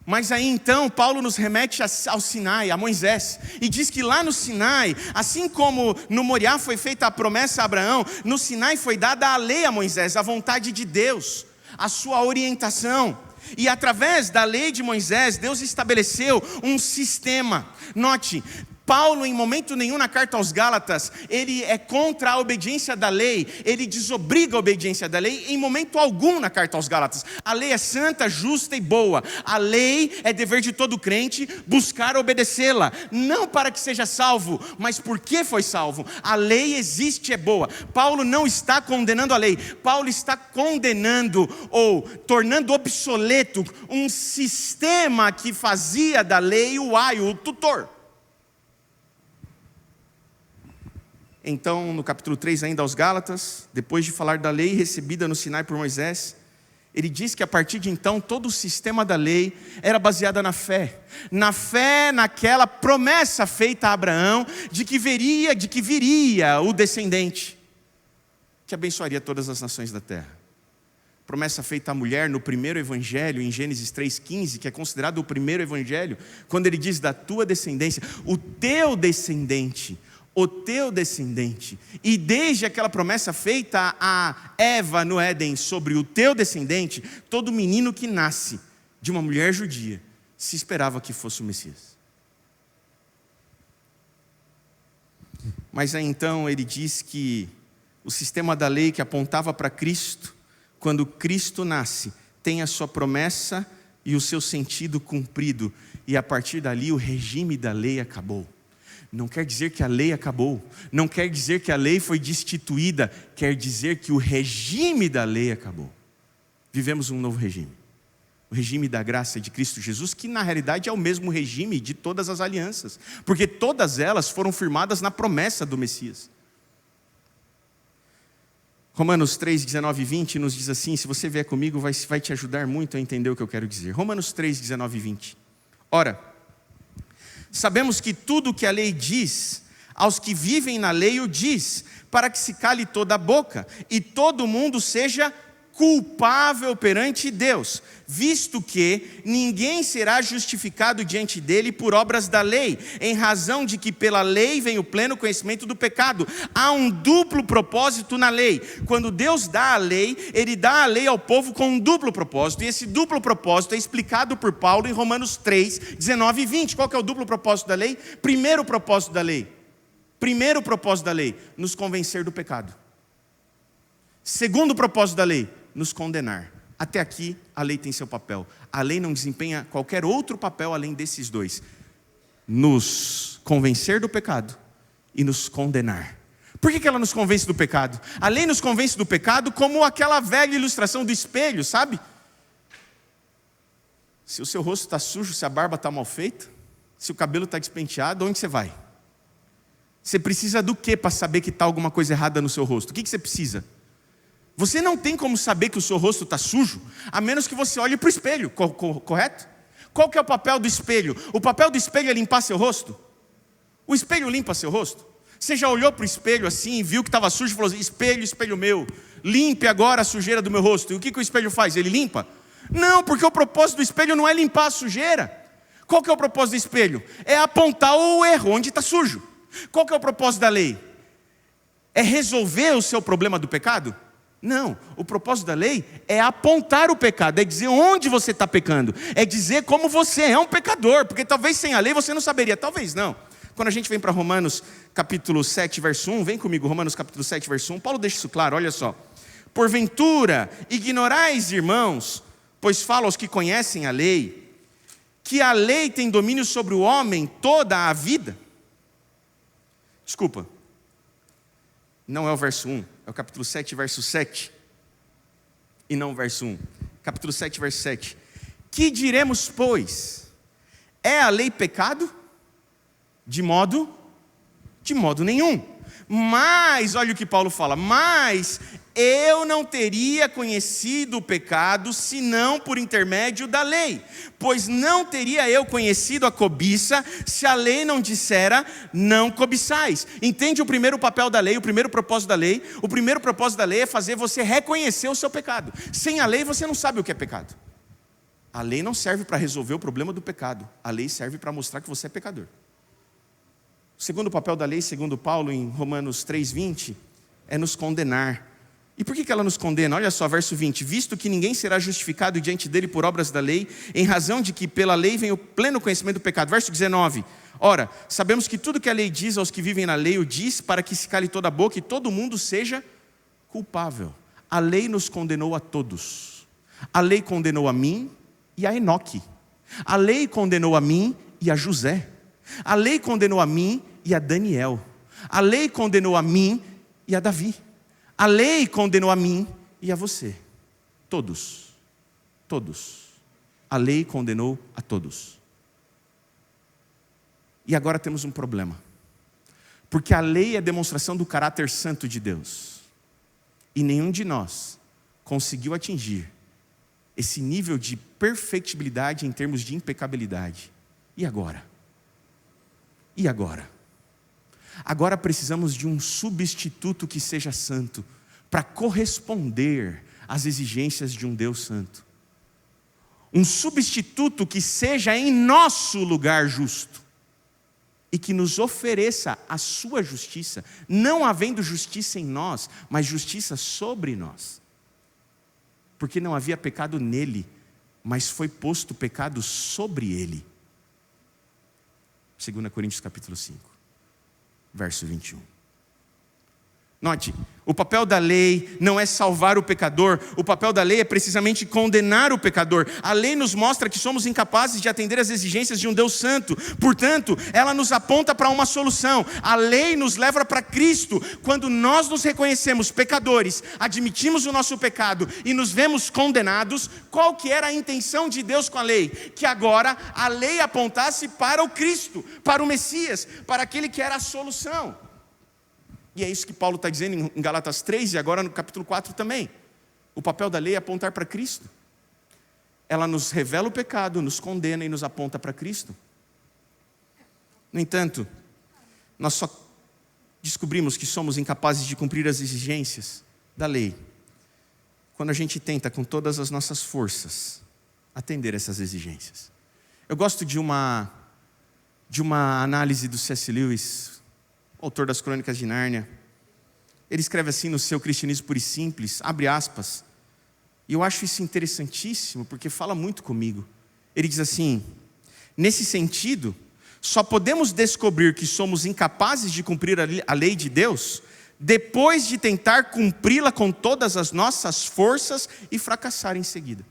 Mas aí então, Paulo nos remete ao Sinai, a Moisés, e diz que lá no Sinai, assim como no Moriá foi feita a promessa a Abraão, no Sinai foi dada a lei a Moisés, a vontade de Deus, a sua orientação. E através da lei de Moisés, Deus estabeleceu um sistema. Note, Paulo, em momento nenhum na carta aos Gálatas, ele é contra a obediência da lei, ele desobriga a obediência da lei em momento algum na carta aos Gálatas. A lei é santa, justa e boa. A lei é dever de todo crente buscar obedecê-la, não para que seja salvo, mas porque foi salvo. A lei existe, é boa. Paulo não está condenando a lei, Paulo está condenando ou tornando obsoleto um sistema que fazia da lei o aio, o tutor. Então, no capítulo 3 ainda aos Gálatas, depois de falar da lei recebida no Sinai por Moisés, ele diz que a partir de então, todo o sistema da lei era baseado na fé naquela promessa feita a Abraão, de que viria o descendente, que abençoaria todas as nações da terra. Promessa feita à mulher no primeiro evangelho, em Gênesis 3,15, que é considerado o primeiro evangelho, quando ele diz da tua descendência, o teu descendente, e desde aquela promessa feita a Eva no Éden sobre o teu descendente, todo menino que nasce de uma mulher judia, se esperava que fosse o Messias. Mas aí então ele diz que o sistema da lei que apontava para Cristo, quando Cristo nasce, tem a sua promessa e o seu sentido cumprido, e a partir dali o regime da lei acabou. Não quer dizer que a lei acabou, não quer dizer que a lei foi destituída, quer dizer que o regime da lei acabou. Vivemos um novo regime, o regime da graça de Cristo Jesus, que na realidade é o mesmo regime de todas as alianças, porque todas elas foram firmadas na promessa do Messias. Romanos 3, 19 e 20 nos diz assim, se você vier comigo vai te ajudar muito a entender o que eu quero dizer. Romanos 3, 19 e 20. Ora, sabemos que tudo o que a lei diz, aos que vivem na lei o diz, para que se cale toda a boca, e todo mundo seja culpável perante Deus, visto que ninguém será justificado diante dele por obras da lei, em razão de que pela lei vem o pleno conhecimento do pecado. Há um duplo propósito na lei. Quando Deus dá a lei, Ele dá a lei ao povo com um duplo propósito, e esse duplo propósito é explicado por Paulo em Romanos 3, 19 e 20. Qual que é o duplo propósito da lei? Primeiro propósito da lei, nos convencer do pecado. Segundo propósito da lei, nos condenar. Até aqui a lei tem seu papel. A lei não desempenha qualquer outro papel além desses dois: nos convencer do pecado e nos condenar. Por que ela nos convence do pecado? A lei nos convence do pecado como aquela velha ilustração do espelho, sabe? Se o seu rosto está sujo, se a barba está mal feita, se o cabelo está despenteado, onde você vai? Você precisa do quê para saber que está alguma coisa errada no seu rosto? O que você precisa? Você não tem como saber que o seu rosto está sujo, a menos que você olhe para o espelho, correto? Qual que é o papel do espelho? O papel do espelho é limpar seu rosto? O espelho limpa seu rosto? Você já olhou para o espelho assim, viu que estava sujo e falou assim, espelho, espelho meu, limpe agora a sujeira do meu rosto. E o que o espelho faz? Ele limpa? Não, porque o propósito do espelho não é limpar a sujeira. Qual que é o propósito do espelho? É apontar o erro, onde está sujo. Qual que é o propósito da lei? É resolver o seu problema do pecado? Não, o propósito da lei é apontar o pecado, é dizer onde você está pecando, é dizer como você é um pecador, porque talvez sem a lei você não saberia, talvez não. Quando a gente vem para Romanos capítulo 7, verso 1, vem comigo, Romanos capítulo 7, verso 1, Paulo deixa isso claro, olha só. Porventura, ignorais, irmãos, pois falo aos que conhecem a lei, que a lei tem domínio sobre o homem toda a vida. Desculpa, não é o verso 1, é o capítulo 7, verso 7, e não o verso 1. Capítulo 7, verso 7. Que diremos, pois? É a lei pecado? De modo nenhum. Mas, olha o que Paulo fala, mas eu não teria conhecido o pecado senão por intermédio da lei, pois não teria eu conhecido a cobiça se a lei não dissera não cobiçais. Entende o primeiro papel da lei, o primeiro propósito da lei? O primeiro propósito da lei é fazer você reconhecer o seu pecado. Sem a lei você não sabe o que é pecado. A lei não serve para resolver o problema do pecado, a lei serve para mostrar que você é pecador. O segundo papel da lei, segundo Paulo, em Romanos 3:20, é nos condenar. E por que ela nos condena? Olha só, verso 20. Visto que ninguém será justificado diante dele por obras da lei, em razão de que pela lei vem o pleno conhecimento do pecado. Verso 19. Ora, sabemos que tudo que a lei diz aos que vivem na lei, o diz para que se cale toda a boca e todo mundo seja culpável. A lei nos condenou a todos. A lei condenou a mim e a Enoque. A lei condenou a mim e a José. A lei condenou a mim e a Daniel. A lei condenou a mim e a Davi. A lei condenou a mim e a você. Todos. Todos. A lei condenou a todos. E agora temos um problema. Porque a lei é demonstração do caráter santo de Deus. E nenhum de nós conseguiu atingir esse nível de perfectibilidade em termos de impecabilidade. E agora? E agora? Agora precisamos de um substituto que seja santo, para corresponder às exigências de um Deus santo. Um substituto que seja em nosso lugar justo, e que nos ofereça a sua justiça, não havendo justiça em nós, mas justiça sobre nós. Porque não havia pecado nele, mas foi posto o pecado sobre ele. 2 Coríntios capítulo 5, verso 21. Note, o papel da lei não é salvar o pecador, o papel da lei é precisamente condenar o pecador. A lei nos mostra que somos incapazes de atender às exigências de um Deus santo, portanto, ela nos aponta para uma solução. A lei nos leva para Cristo. Quando nós nos reconhecemos pecadores, admitimos o nosso pecado e nos vemos condenados, qual que era a intenção de Deus com a lei? Que agora a lei apontasse para o Cristo, para o Messias, para aquele que era a solução. E é isso que Paulo está dizendo em Gálatas 3 e agora no capítulo 4 também. O papel da lei é apontar para Cristo. Ela nos revela o pecado, nos condena e nos aponta para Cristo. No entanto, nós só descobrimos que somos incapazes de cumprir as exigências da lei quando a gente tenta com todas as nossas forças atender essas exigências. Eu gosto de uma análise do C.S. Lewis, autor das Crônicas de Nárnia. Ele escreve assim no seu Cristianismo Puro e Simples, abre aspas, e eu acho isso interessantíssimo, porque fala muito comigo. Ele diz assim: nesse sentido, só podemos descobrir que somos incapazes de cumprir a lei de Deus depois de tentar cumpri-la com todas as nossas forças e fracassar em seguida.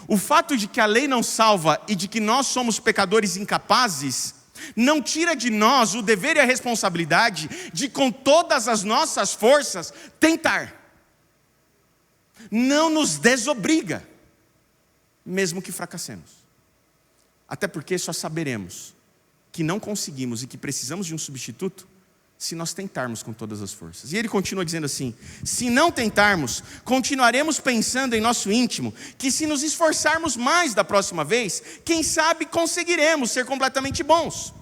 O fato de que a lei não salva e de que nós somos pecadores incapazes não tira de nós o dever e a responsabilidade de, com todas as nossas forças, tentar. Não nos desobriga, mesmo que fracassemos. Até porque só saberemos que não conseguimos e que precisamos de um substituto, se nós tentarmos com todas as forças. E ele continua dizendo assim: se não tentarmos, continuaremos pensando em nosso íntimo que se nos esforçarmos mais da próxima vez, quem sabe conseguiremos ser completamente bons.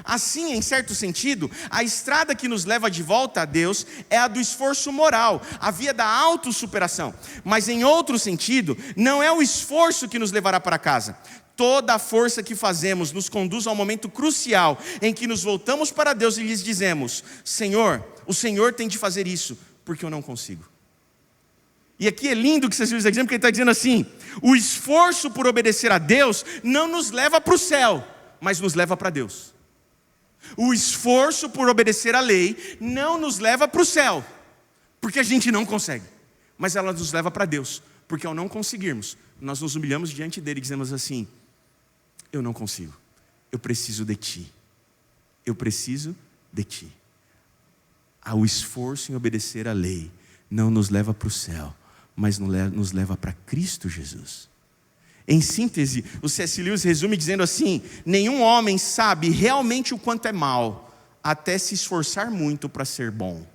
Assim, em certo sentido, a estrada que nos leva de volta a Deus é a do esforço moral, a via da autossuperação. Mas em outro sentido, não é o esforço que nos levará para casa. Toda a força que fazemos nos conduz ao momento crucial em que nos voltamos para Deus e lhes dizemos: Senhor, o Senhor tem de fazer isso, porque eu não consigo. E aqui é lindo que vocês viram esse exemplo, porque ele está dizendo assim: o esforço por obedecer a Deus não nos leva para o céu, mas nos leva para Deus. O esforço por obedecer a lei não nos leva para o céu, porque a gente não consegue, mas ela nos leva para Deus, porque ao não conseguirmos, nós nos humilhamos diante dele e dizemos assim: eu não consigo, eu preciso de ti, eu preciso de ti. O esforço em obedecer a lei não nos leva para o céu, mas nos leva para Cristo Jesus. Em síntese, o C.S. Lewis resume dizendo assim: nenhum homem sabe realmente o quanto é mal, até se esforçar muito para ser bom.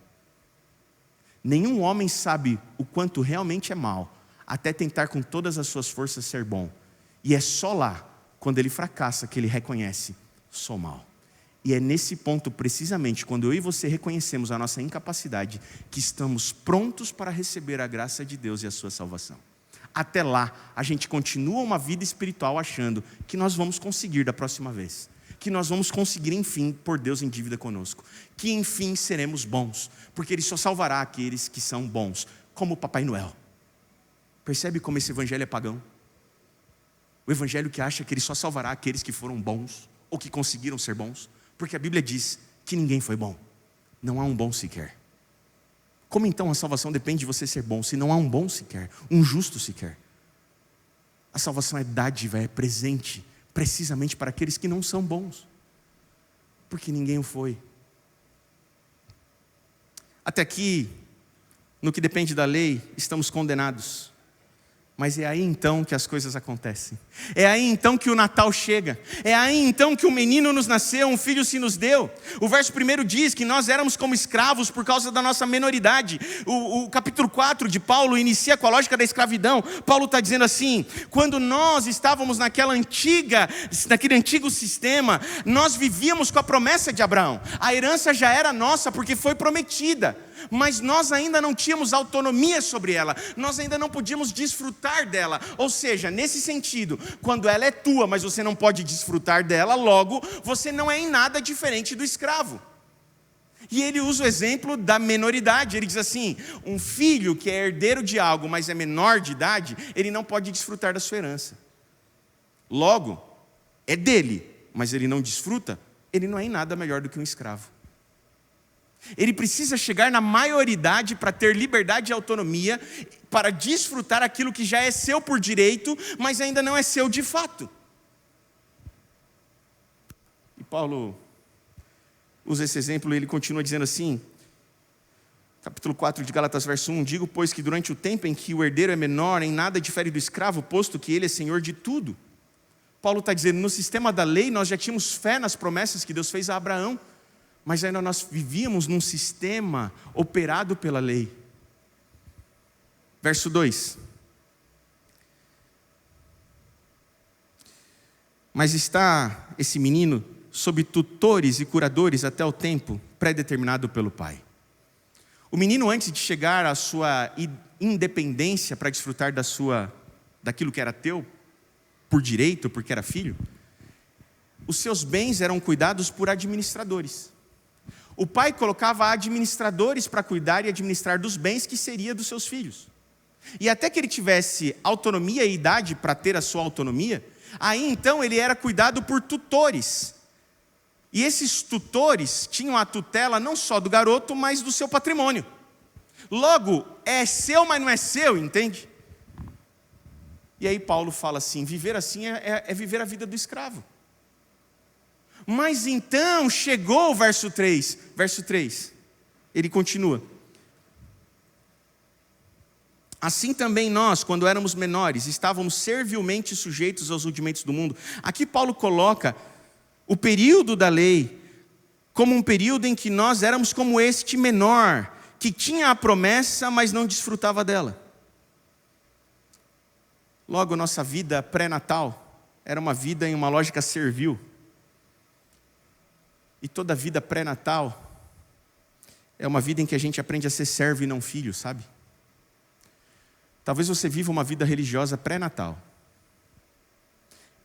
Nenhum homem sabe o quanto realmente é mal, até tentar com todas as suas forças ser bom. E é só lá, quando ele fracassa, que ele reconhece: sou mal. E é nesse ponto, precisamente, quando eu e você reconhecemos a nossa incapacidade, que estamos prontos para receber a graça de Deus e a sua salvação. Até lá, a gente continua uma vida espiritual achando que nós vamos conseguir da próxima vez, que nós vamos conseguir, enfim, pôr Deus em dívida conosco, que enfim seremos bons, porque Ele só salvará aqueles que são bons, como o Papai Noel. Percebe como esse evangelho é pagão? O evangelho que acha que Ele só salvará aqueles que foram bons, ou que conseguiram ser bons, porque a Bíblia diz que ninguém foi bom, não há um bom sequer. Como então a salvação depende de você ser bom, se não há um bom sequer, um justo sequer? A salvação é dádiva, é presente, precisamente para aqueles que não são bons, porque ninguém o foi. Até aqui, no que depende da lei, estamos condenados. Mas é aí então que as coisas acontecem. É aí então que o Natal chega. É aí então que um menino nos nasceu, um filho se nos deu. O verso 1 diz que nós éramos como escravos por causa da nossa menoridade. O capítulo 4 de Paulo inicia com a lógica da escravidão. Paulo está dizendo assim: quando nós estávamos naquele antigo sistema, nós vivíamos com a promessa de Abraão. A herança já era nossa porque foi prometida, mas nós ainda não tínhamos autonomia sobre ela, nós ainda não podíamos desfrutar dela. Ou seja, nesse sentido, quando ela é tua, mas você não pode desfrutar dela, logo, você não é em nada diferente do escravo. E ele usa o exemplo da menoridade. Ele diz assim: um filho que é herdeiro de algo, mas é menor de idade, ele não pode desfrutar da sua herança. Logo, é dele, mas ele não desfruta, ele não é em nada melhor do que um escravo. Ele precisa chegar na maioridade para ter liberdade e autonomia, para desfrutar aquilo que já é seu por direito, mas ainda não é seu de fato. E Paulo usa esse exemplo e ele continua dizendo assim, capítulo 4 de Gálatas, verso 1: digo, pois, que durante o tempo em que o herdeiro é menor, em nada difere do escravo, posto que ele é senhor de tudo. Paulo está dizendo, no sistema da lei, nós já tínhamos fé nas promessas que Deus fez a Abraão, mas ainda nós vivíamos num sistema operado pela lei. Verso 2. Mas está esse menino sob tutores e curadores até o tempo pré-determinado pelo pai. O menino, antes de chegar à sua independência para desfrutar daquilo que era teu, por direito, porque era filho, os seus bens eram cuidados por administradores. O pai colocava administradores para cuidar e administrar dos bens que seria dos seus filhos. E até que ele tivesse autonomia e idade para ter a sua autonomia, aí então ele era cuidado por tutores. E esses tutores tinham a tutela não só do garoto, mas do seu patrimônio. Logo, é seu, mas não é seu, entende? E aí Paulo fala assim, viver assim é viver a vida do escravo. Mas então chegou o verso 3, ele continua. Assim também nós, quando éramos menores, estávamos servilmente sujeitos aos rudimentos do mundo. Aqui Paulo coloca o período da lei como um período em que nós éramos como este menor, que tinha a promessa, mas não desfrutava dela. Logo, nossa vida pré-natal era uma vida em uma lógica servil. E toda vida pré-natal é uma vida em que a gente aprende a ser servo e não filho, sabe? Talvez você viva uma vida religiosa pré-natal.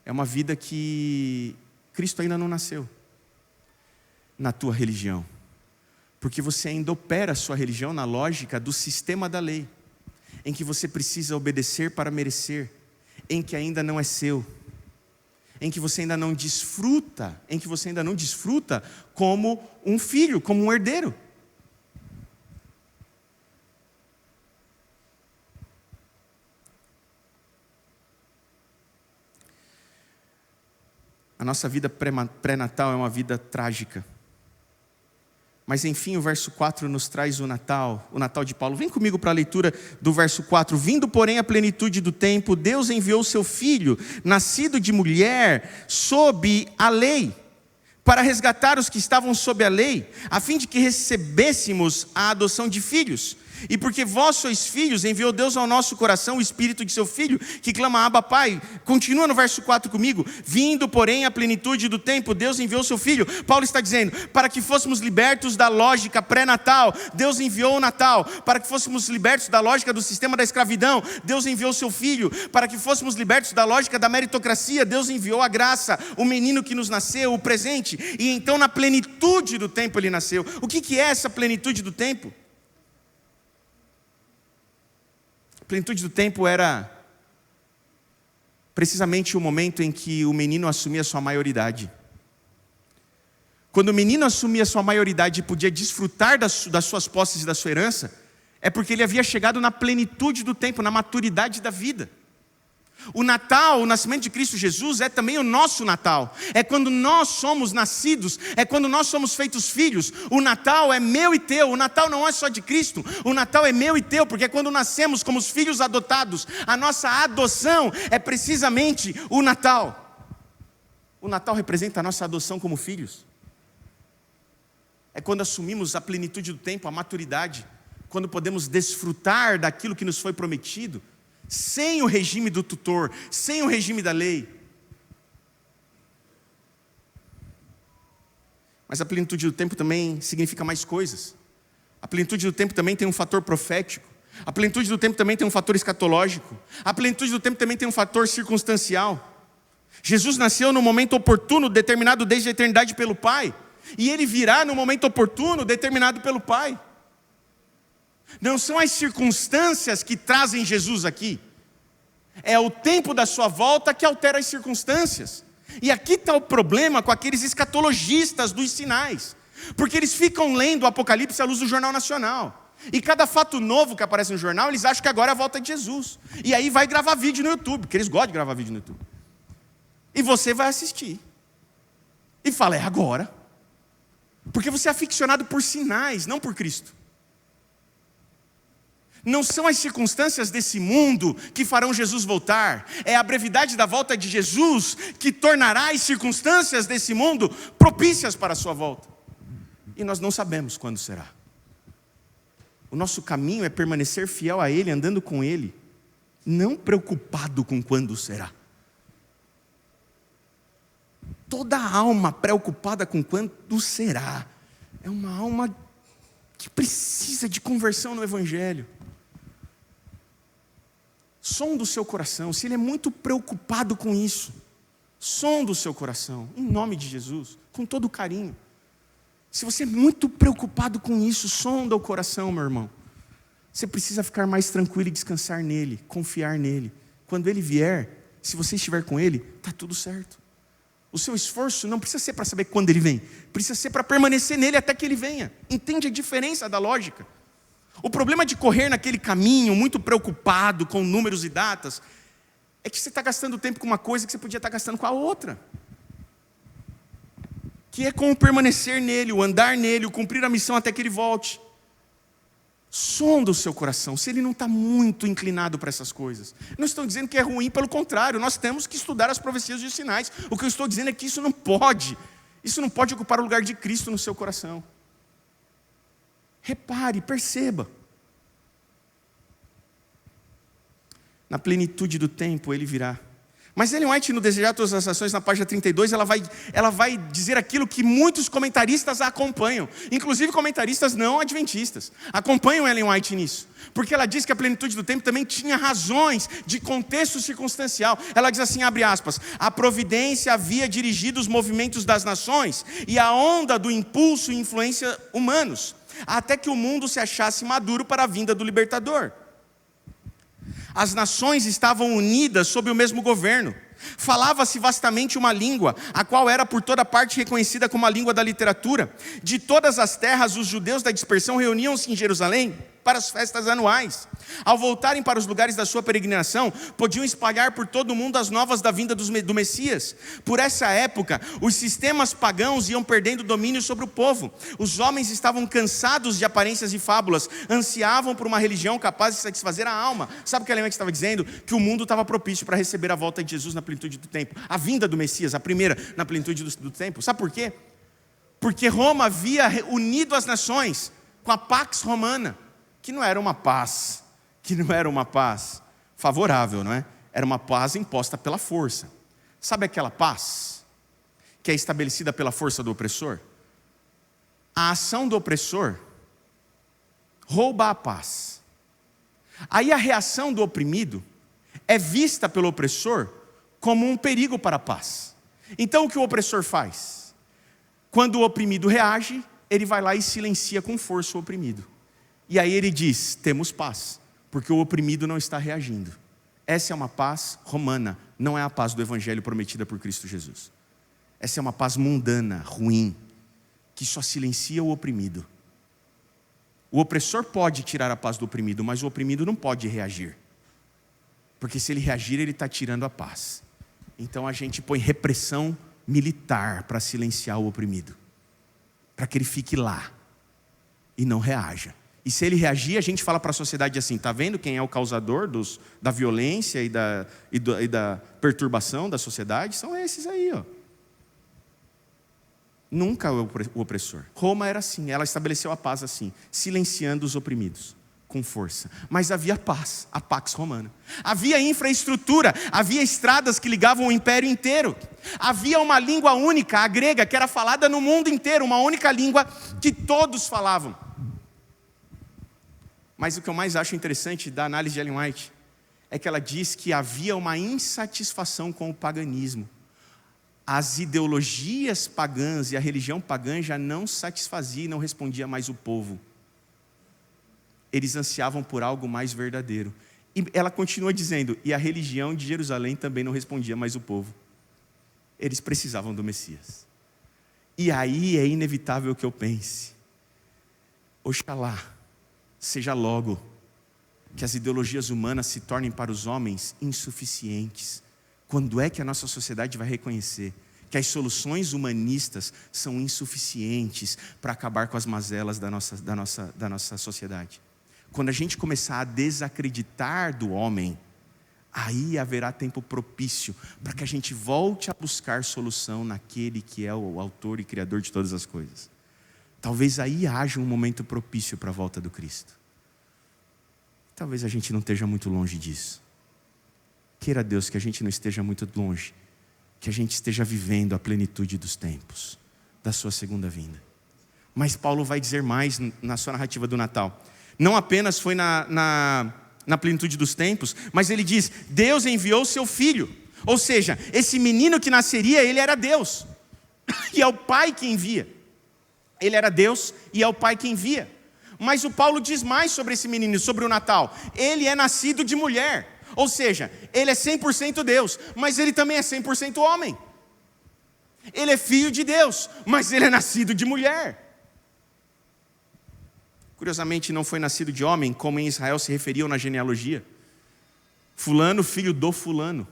É uma vida que Cristo ainda não nasceu na tua religião. Porque você ainda opera a sua religião na lógica do sistema da lei, em que você precisa obedecer para merecer, em que ainda não é seu, em que você ainda não desfruta, como um filho, como um herdeiro. A nossa vida pré-natal é uma vida trágica. Mas enfim, o verso 4 nos traz o Natal de Paulo. Vem comigo para a leitura do verso 4. Vindo, porém, a plenitude do tempo, Deus enviou seu Filho, nascido de mulher, sob a lei, para resgatar os que estavam sob a lei, a fim de que recebêssemos a adoção de filhos. E porque vós sois filhos, enviou Deus ao nosso coração o Espírito de seu Filho, que clama Abba, Pai. Continua no verso 4 comigo. Vindo, porém, a plenitude do tempo, Deus enviou seu Filho. Paulo está dizendo, para que fôssemos libertos da lógica pré-natal, Deus enviou o Natal. Para que fôssemos libertos da lógica do sistema da escravidão, Deus enviou seu Filho. Para que fôssemos libertos da lógica da meritocracia, Deus enviou a graça, o menino que nos nasceu, o presente. E então, na plenitude do tempo, ele nasceu. O que é essa plenitude do tempo? A plenitude do tempo era precisamente o momento em que o menino assumia sua maioridade. Quando o menino assumia sua maioridade e podia desfrutar das suas posses e da sua herança, é porque ele havia chegado na plenitude do tempo, na maturidade da vida. O Natal, o nascimento de Cristo Jesus é também o nosso Natal. É quando nós somos nascidos, é quando nós somos feitos filhos. O Natal é meu e teu. O Natal não é só de Cristo. O Natal é meu e teu, porque é quando nascemos como os filhos adotados. A nossa adoção é precisamente o Natal. O Natal representa a nossa adoção como filhos. É quando assumimos a plenitude do tempo, a maturidade. Quando podemos desfrutar daquilo que nos foi prometido, sem o regime do tutor, sem o regime da lei. Mas a plenitude do tempo também significa mais coisas. A plenitude do tempo também tem um fator profético. A plenitude do tempo também tem um fator escatológico. A plenitude do tempo também tem um fator circunstancial. Jesus nasceu no momento oportuno, determinado desde a eternidade pelo Pai. E Ele virá no momento oportuno, determinado pelo Pai. Não são as circunstâncias que trazem Jesus aqui. É o tempo da sua volta que altera as circunstâncias. E aqui está o problema com aqueles escatologistas dos sinais. Porque eles ficam lendo o Apocalipse à luz do Jornal Nacional. E cada fato novo que aparece no jornal, eles acham que agora é a volta de Jesus. E aí vai gravar vídeo no YouTube, porque eles gostam de gravar vídeo no YouTube. E você vai assistir. E fala, é agora. Porque você é aficionado por sinais, não por Cristo. Não são as circunstâncias desse mundo que farão Jesus voltar. É a brevidade da volta de Jesus que tornará as circunstâncias desse mundo propícias para a sua volta. E nós não sabemos quando será. O nosso caminho é permanecer fiel a Ele, andando com Ele, não preocupado com quando será. Toda alma preocupada com quando será é uma alma que precisa de conversão no Evangelho. Sonda o seu coração. Se ele é muito preocupado com isso, sonda o seu coração, em nome de Jesus, com todo carinho. Se você é muito preocupado com isso, sonda o coração, meu irmão. Você precisa ficar mais tranquilo e descansar nele, confiar nele. Quando ele vier, se você estiver com ele, está tudo certo. O seu esforço não precisa ser para saber quando ele vem, precisa ser para permanecer nele até que ele venha. Entende a diferença da lógica? O problema de correr naquele caminho, muito preocupado com números e datas, é que você está gastando tempo com uma coisa que você podia estar gastando com a outra. Que é com o permanecer nele, o andar nele, o cumprir a missão até que ele volte. Sonda o seu coração, se ele não está muito inclinado para essas coisas. Não estou dizendo que é ruim, pelo contrário, nós temos que estudar as profecias e os sinais. O que eu estou dizendo é que isso não pode ocupar o lugar de Cristo no seu coração. Repare, perceba. Na plenitude do tempo ele virá. Mas Ellen White, no Desejar Todas as Nações, na página 32, ela vai dizer aquilo que muitos comentaristas a acompanham, inclusive comentaristas não adventistas, acompanham Ellen White nisso, porque ela diz que a plenitude do tempo também tinha razões de contexto circunstancial. Ela diz assim, abre aspas, a providência havia dirigido os movimentos das nações e a onda do impulso e influência humanos, até que o mundo se achasse maduro para a vinda do libertador. As nações estavam unidas sob o mesmo governo. Falava-se vastamente uma língua, a qual era por toda parte reconhecida como a língua da literatura. De todas as terras, os judeus da dispersão reuniam-se em Jerusalém para as festas anuais. Ao voltarem para os lugares da sua peregrinação, podiam espalhar por todo o mundo as novas da vinda do Messias. Por essa época, os sistemas pagãos iam perdendo domínio sobre o povo. Os homens estavam cansados de aparências e fábulas, ansiavam por uma religião capaz de satisfazer a alma. Sabe o que a Ellen White estava dizendo? Que o mundo estava propício para receber a volta de Jesus na plenitude do tempo. A vinda do Messias, a primeira na plenitude do tempo. Sabe por quê? Porque Roma havia unido as nações com a Pax Romana, que não era uma paz favorável, não é? Era uma paz imposta pela força. Sabe aquela paz que é estabelecida pela força do opressor? A ação do opressor rouba a paz. Aí a reação do oprimido é vista pelo opressor como um perigo para a paz. Então o que o opressor faz? Quando o oprimido reage, ele vai lá e silencia com força o oprimido. E aí ele diz, temos paz, porque o oprimido não está reagindo. Essa é uma paz romana, não é a paz do evangelho prometida por Cristo Jesus. Essa é uma paz mundana, ruim, que só silencia o oprimido. O opressor pode tirar a paz do oprimido, mas o oprimido não pode reagir. Porque se ele reagir, ele está tirando a paz. Então a gente põe repressão militar para silenciar o oprimido, para que ele fique lá e não reaja. E se ele reagir, a gente fala para a sociedade assim, está vendo quem é o causador da violência e da perturbação da sociedade? São esses aí, ó. Nunca o opressor. Roma era assim, ela estabeleceu a paz assim, silenciando os oprimidos, com força. Mas havia paz, a Pax Romana. Havia infraestrutura, havia estradas que ligavam o império inteiro. Havia uma língua única, a grega, que era falada no mundo inteiro, uma única língua que todos falavam. Mas o que eu mais acho interessante da análise de Ellen White é que ela diz que havia uma insatisfação com o paganismo. As ideologias pagãs e a religião pagã já não satisfazia e não respondia mais o povo. Eles ansiavam por algo mais verdadeiro. E ela continua dizendo, e a religião de Jerusalém também não respondia mais o povo. Eles precisavam do Messias. E aí é inevitável que eu pense, oxalá, seja logo que as ideologias humanas se tornem para os homens insuficientes. Quando é que a nossa sociedade vai reconhecer que as soluções humanistas são insuficientes para acabar com as mazelas da nossa sociedade? Quando a gente começar a desacreditar do homem, aí haverá tempo propício para que a gente volte a buscar solução naquele que é o autor e criador de todas as coisas. Talvez aí haja um momento propício para a volta do Cristo. Talvez a gente não esteja muito longe disso. Queira Deus que a gente não esteja muito longe, que a gente esteja vivendo a plenitude dos tempos, da sua segunda vinda. Mas Paulo vai dizer mais na sua narrativa do Natal. Não apenas foi na plenitude dos tempos, mas ele diz, Deus enviou seu Filho. Ou seja, esse menino que nasceria, ele era Deus. E é o Pai que envia. Ele era Deus e é o Pai que envia. Mas o Paulo diz mais sobre esse menino, sobre o Natal. Ele é nascido de mulher. Ou seja, ele é 100% Deus, mas ele também é 100% homem. Ele é filho de Deus, mas ele é nascido de mulher. Curiosamente, não foi nascido de homem, como em Israel se referiam na genealogia. Fulano, filho do fulano.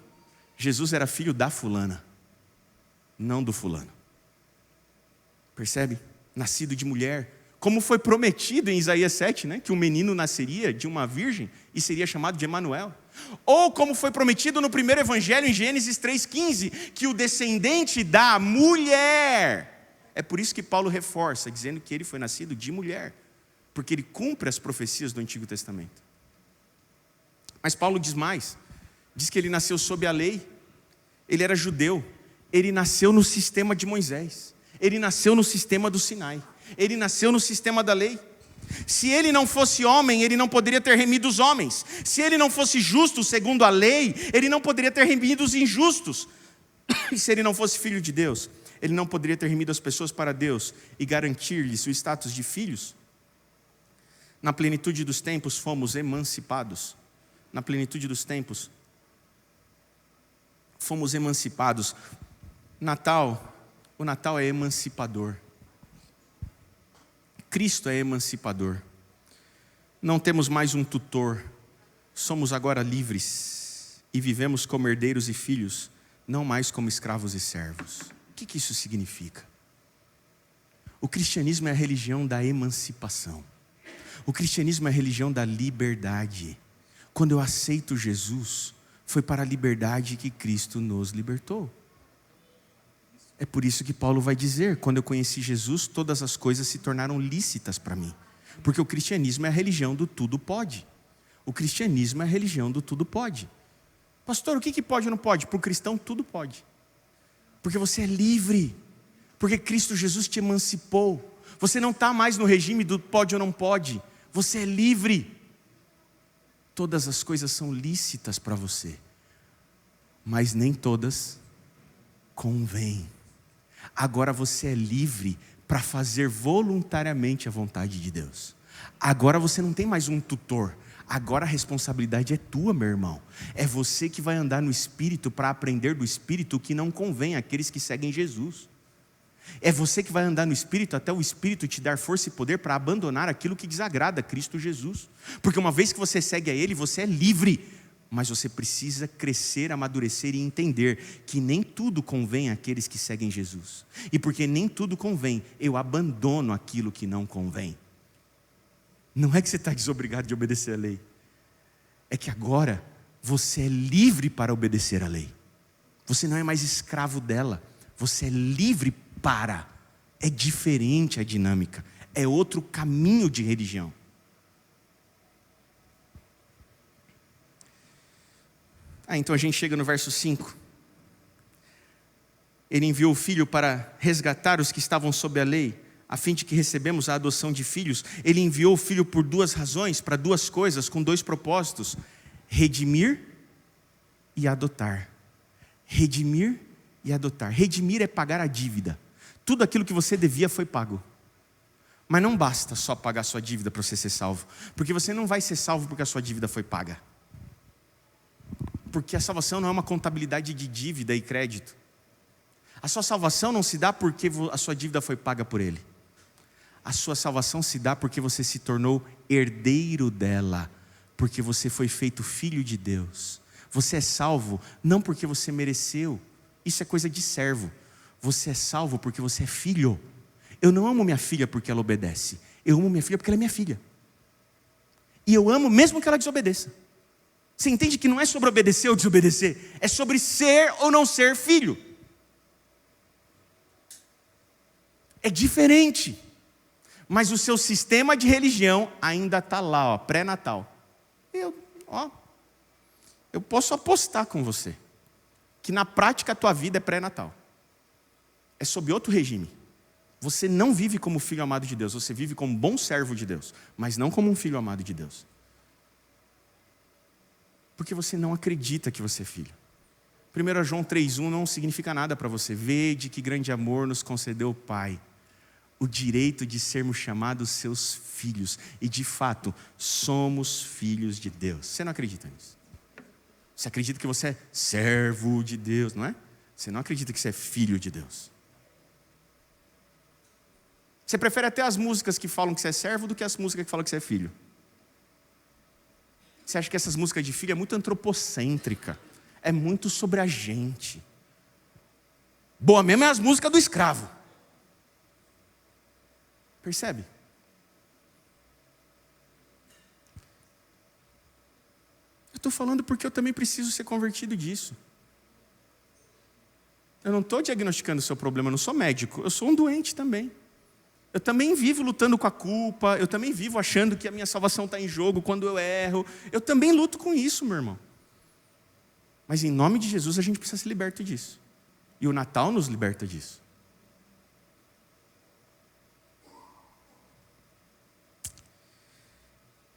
Jesus era filho da fulana, não do fulano. Percebe? Nascido de mulher, Como foi prometido em Isaías 7, né? Que um menino nasceria de uma virgem e seria chamado de Emanuel. Ou como foi prometido no primeiro evangelho, em Gênesis 3,15, que o descendente da mulher. É por isso que Paulo reforça, dizendo que ele foi nascido de mulher, porque ele cumpre as profecias do Antigo Testamento. Mas Paulo diz mais, diz que ele nasceu sob a lei, ele era judeu, ele nasceu no sistema de Moisés, ele nasceu no sistema do Sinai, ele nasceu no sistema da lei. Se ele não fosse homem, ele não poderia ter remido os homens. Se ele não fosse justo segundo a lei, ele não poderia ter remido os injustos. E se ele não fosse filho de Deus, ele não poderia ter remido as pessoas para Deus e garantir-lhes o status de filhos. Na plenitude dos tempos fomos emancipados. Na plenitude dos tempos fomos emancipados. O Natal é emancipador. Cristo é emancipador. Não temos mais um tutor. Somos agora livres e vivemos como herdeiros e filhos, não mais como escravos e servos. O que isso significa? O cristianismo é a religião da emancipação. O cristianismo é a religião da liberdade. Quando eu aceito Jesus, foi para a liberdade que Cristo nos libertou. É por isso que Paulo vai dizer, quando eu conheci Jesus, todas as coisas se tornaram lícitas para mim. Porque o cristianismo é a religião do tudo pode. O cristianismo é a religião do tudo pode. Pastor, o que pode ou não pode? Para o cristão tudo pode. Porque você é livre. Porque Cristo Jesus te emancipou. Você não está mais no regime do pode ou não pode. Você é livre. Todas as coisas são lícitas para você. Mas nem todas convêm. Agora você é livre para fazer voluntariamente a vontade de Deus. Agora você não tem mais um tutor. Agora a responsabilidade é tua, meu irmão. É você que vai andar no Espírito para aprender do Espírito o que não convém àqueles que seguem Jesus. É você que vai andar no Espírito até o Espírito te dar força e poder para abandonar aquilo que desagrada a Cristo Jesus. Porque uma vez que você segue a Ele, você é livre. Mas você precisa crescer, amadurecer e entender que nem tudo convém àqueles que seguem Jesus. E porque nem tudo convém, eu abandono aquilo que não convém. Não é que você está desobrigado de obedecer a lei. É que agora você é livre para obedecer a lei. Você não é mais escravo dela. Você é livre para. É diferente a dinâmica. É outro caminho de religião. Então a gente chega no verso 5. Ele enviou o Filho para resgatar os que estavam sob a lei, a fim de que recebemos a adoção de filhos. Ele enviou o Filho por duas razões, para duas coisas, com dois propósitos: redimir e adotar. Redimir e adotar. Redimir é pagar a dívida. Tudo aquilo que você devia foi pago. Mas não basta só pagar a sua dívida para você ser salvo, porque você não vai ser salvo porque a sua dívida foi paga. Porque a salvação não é uma contabilidade de dívida e crédito. A sua salvação não se dá porque a sua dívida foi paga por Ele. A sua salvação se dá porque você se tornou herdeiro dela, porque você foi feito filho de Deus. Você é salvo não porque você mereceu, isso é coisa de servo. Você é salvo porque você é filho. Eu não amo minha filha porque ela obedece, eu amo minha filha porque ela é minha filha. E eu amo mesmo que ela desobedeça. Você entende que não é sobre obedecer ou desobedecer, é sobre ser ou não ser filho. É diferente. Mas o seu sistema de religião ainda está lá, pré-natal. Eu posso apostar com você que na prática a tua vida é pré-natal. É sob outro regime. Você não vive como filho amado de Deus, você vive como bom servo de Deus, mas não como um filho amado de Deus. Porque você não acredita que você é filho. 1 João 3,1 não significa nada para você. Vede que grande amor nos concedeu o Pai, o direito de sermos chamados seus filhos. E de fato, somos filhos de Deus. Você não acredita nisso? Você acredita que você é servo de Deus, não é? Você não acredita que você é filho de Deus. Você prefere até as músicas que falam que você é servo do que as músicas que falam que você é filho. Você acha que essas músicas de filho é muito antropocêntrica, é muito sobre a gente. Boa mesmo é as músicas do escravo. Percebe? Eu estou falando porque eu também preciso ser convertido disso. Eu não estou diagnosticando o seu problema, eu não sou médico, eu sou um doente também. Eu também vivo lutando com a culpa, eu também vivo achando que a minha salvação está em jogo quando eu erro. Eu também luto com isso, meu irmão. Mas em nome de Jesus a gente precisa se libertar disso. E o Natal nos liberta disso.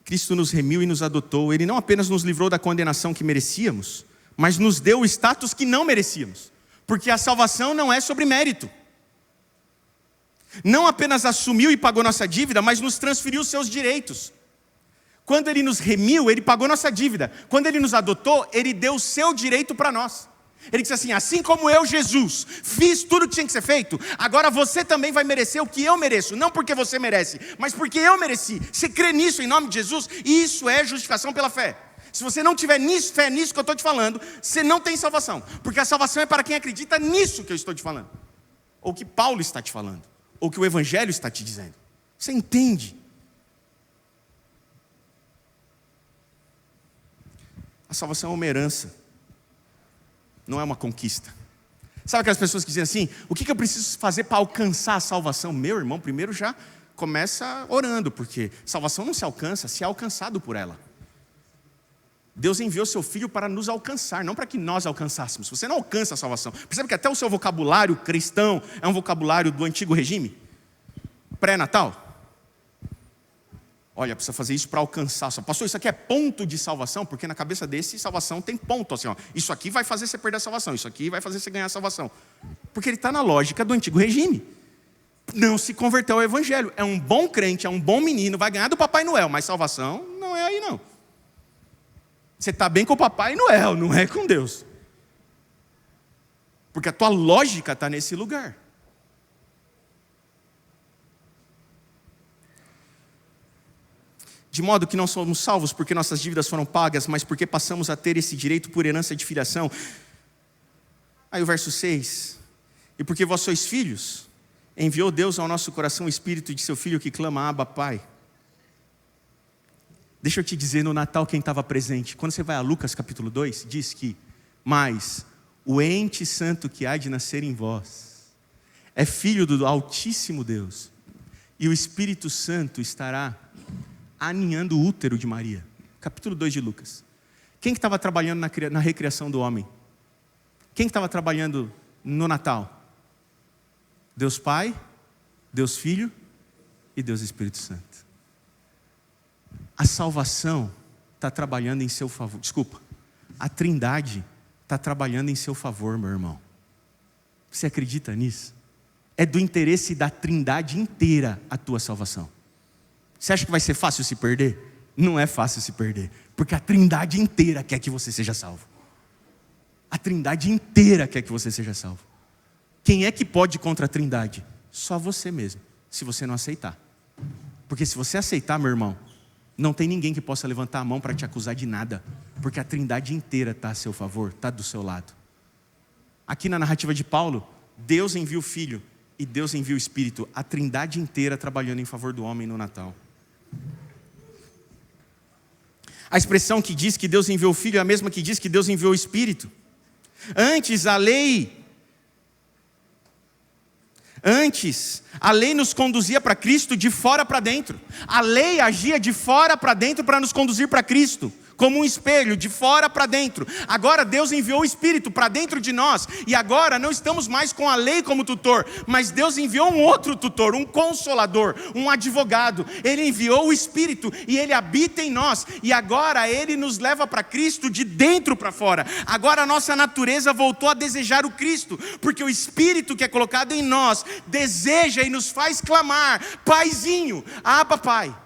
Cristo nos remiu e nos adotou. Ele não apenas nos livrou da condenação que merecíamos, mas nos deu o status que não merecíamos. Porque a salvação não é sobre mérito. Não apenas assumiu e pagou nossa dívida, mas nos transferiu seus direitos. Quando Ele nos remiu, Ele pagou nossa dívida. Quando Ele nos adotou, Ele deu o seu direito para nós. Ele disse assim, assim como eu, Jesus, fiz tudo o que tinha que ser feito, agora você também vai merecer o que eu mereço. Não porque você merece, mas porque eu mereci. Você crê nisso em nome de Jesus? E isso é justificação pela fé. Se você não tiver fé nisso que eu estou te falando, você não tem salvação. Porque a salvação é para quem acredita nisso que eu estou te falando. Ou que Paulo está te falando. Ou que o Evangelho está te dizendo. Você entende? A salvação é uma herança. Não é uma conquista. Sabe aquelas pessoas que dizem assim, o que eu preciso fazer para alcançar a salvação? Meu irmão, primeiro já começa orando, porque salvação não se alcança, se é alcançado por ela. Deus enviou seu Filho para nos alcançar, não para que nós alcançássemos. Você não alcança a salvação. Percebe que até o seu vocabulário cristão é um vocabulário do antigo regime? Pré-natal. Olha, precisa fazer isso para alcançar. Pastor, isso aqui é ponto de salvação? Porque na cabeça desse, salvação tem ponto. Assim, ó, isso aqui vai fazer você perder a salvação. Isso aqui vai fazer você ganhar a salvação. Porque ele está na lógica do antigo regime. Não se converteu ao Evangelho. É um bom crente, é um bom menino, vai ganhar do Papai Noel. Mas salvação não é aí não. Você está bem com o Papai Noel, não é com Deus. Porque a tua lógica está nesse lugar. De modo que não somos salvos porque nossas dívidas foram pagas, mas porque passamos a ter esse direito por herança de filiação. Aí o verso 6. E porque vós sois filhos, enviou Deus ao nosso coração o Espírito de seu Filho que clama, Abba, Pai. Deixa eu te dizer no Natal quem estava presente. Quando você vai a Lucas capítulo 2, diz que, mas o ente santo que há de nascer em vós é filho do Altíssimo Deus. E o Espírito Santo estará aninhando o útero de Maria. Capítulo 2 de Lucas. Quem que estava trabalhando na recriação do homem? Quem que estava trabalhando no Natal? Deus Pai, Deus Filho e Deus Espírito Santo. A salvação está trabalhando em seu favor. Desculpa. A Trindade está trabalhando em seu favor, meu irmão. Você acredita nisso? É do interesse da Trindade inteira a tua salvação. Você acha que vai ser fácil se perder? Não é fácil se perder, porque a Trindade inteira quer que você seja salvo. A Trindade inteira quer que você seja salvo. Quem é que pode ir contra a Trindade? Só você mesmo, se você não aceitar. Porque se você aceitar, meu irmão, não tem ninguém que possa levantar a mão para te acusar de nada, porque a Trindade inteira está a seu favor, está do seu lado. Aqui na narrativa de Paulo, Deus envia o Filho e Deus envia o Espírito, a Trindade inteira trabalhando em favor do homem no Natal. A expressão que diz que Deus enviou o Filho é a mesma que diz que Deus enviou o Espírito. Antes, a lei nos conduzia para Cristo de fora para dentro. A lei agia de fora para dentro para nos conduzir para Cristo, como um espelho, de fora para dentro. Agora Deus enviou o Espírito para dentro de nós, e agora não estamos mais com a lei como tutor, mas Deus enviou um outro tutor, um consolador, um advogado. Ele enviou o Espírito, e Ele habita em nós, e agora Ele nos leva para Cristo de dentro para fora. Agora a nossa natureza voltou a desejar o Cristo, porque o Espírito que é colocado em nós, deseja e nos faz clamar, Paizinho, Abba, Pai.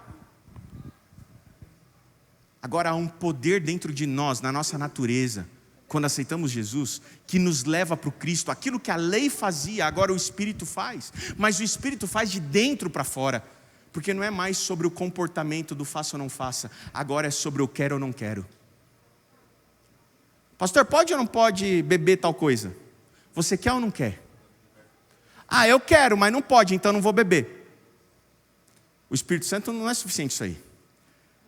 Agora há um poder dentro de nós, na nossa natureza, quando aceitamos Jesus, que nos leva para o Cristo. Aquilo que a lei fazia, agora o Espírito faz. Mas o Espírito faz de dentro para fora. Porque não é mais sobre o comportamento do faça ou não faça. Agora é sobre o quero ou não quero. Pastor, pode ou não pode beber tal coisa? Você quer ou não quer? Ah, eu quero, mas não pode, então não vou beber. O Espírito Santo não é suficiente isso aí.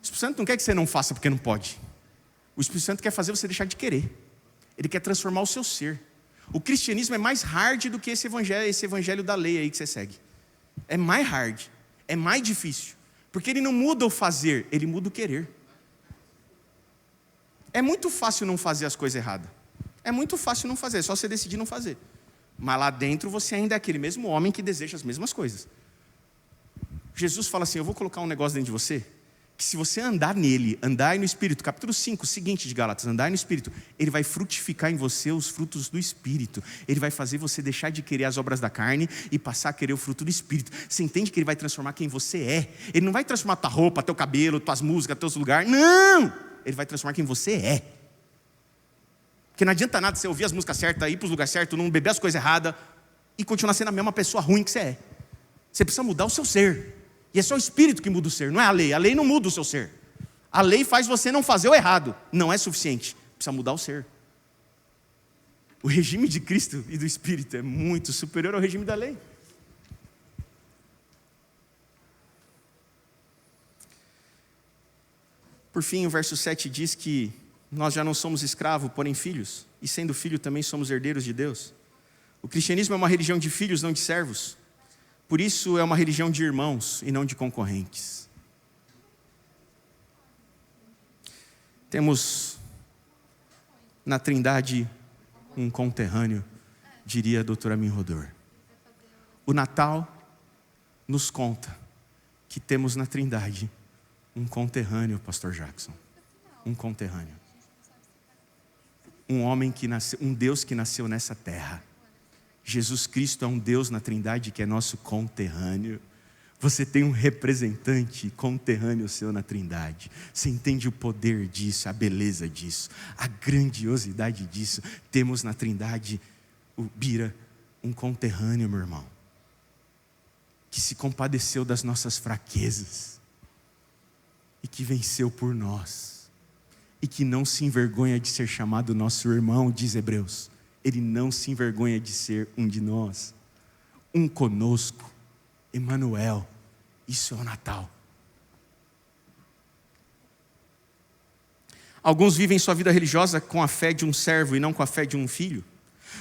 O Espírito Santo não quer que você não faça porque não pode. O Espírito Santo quer fazer você deixar de querer. Ele quer transformar o seu ser. O cristianismo é mais hard do que esse evangelho da lei aí que você segue. É mais hard, é mais difícil. Porque ele não muda o fazer, ele muda o querer. É muito fácil não fazer as coisas erradas. É muito fácil não fazer, é só você decidir não fazer. Mas lá dentro você ainda é aquele mesmo homem que deseja as mesmas coisas. Jesus fala assim, eu vou colocar um negócio dentro de você, que se você andar nele, andar aí no Espírito, capítulo 5, seguinte de Gálatas, andar aí no Espírito, ele vai frutificar em você os frutos do Espírito. Ele vai fazer você deixar de querer as obras da carne e passar a querer o fruto do Espírito. Você entende que ele vai transformar quem você é? Ele não vai transformar tua roupa, teu cabelo, tuas músicas, teus lugares. Não! Ele vai transformar quem você é. Porque não adianta nada você ouvir as músicas certas, ir para os lugares certos, não beber as coisas erradas e continuar sendo a mesma pessoa ruim que você é. Você precisa mudar o seu ser. E é só o Espírito que muda o ser, não é a lei. A lei não muda o seu ser. A lei faz você não fazer o errado. Não é suficiente. Precisa mudar o ser. O regime de Cristo e do Espírito é muito superior ao regime da lei. Por fim, o verso 7 diz que nós já não somos escravos, porém filhos. E sendo filho também somos herdeiros de Deus. O cristianismo é uma religião de filhos, não de servos. Por isso é uma religião de irmãos e não de concorrentes. Temos na Trindade um conterrâneo, diria a doutora Min Rodor. O Natal nos conta que temos na Trindade um conterrâneo, pastor Jackson. Um conterrâneo. Um homem que nasceu, um Deus que nasceu nessa terra. Jesus Cristo é um Deus na Trindade que é nosso conterrâneo. Você tem um representante conterrâneo seu na Trindade. Você entende o poder disso, a beleza disso, a grandiosidade disso. Temos na Trindade, o Bira, um conterrâneo, meu irmão, que se compadeceu das nossas fraquezas e que venceu por nós e que não se envergonha de ser chamado nosso irmão, diz Hebreus. Ele não se envergonha de ser um de nós, um conosco, Emanuel. Isso é o Natal. Alguns vivem sua vida religiosa com a fé de um servo e não com a fé de um filho.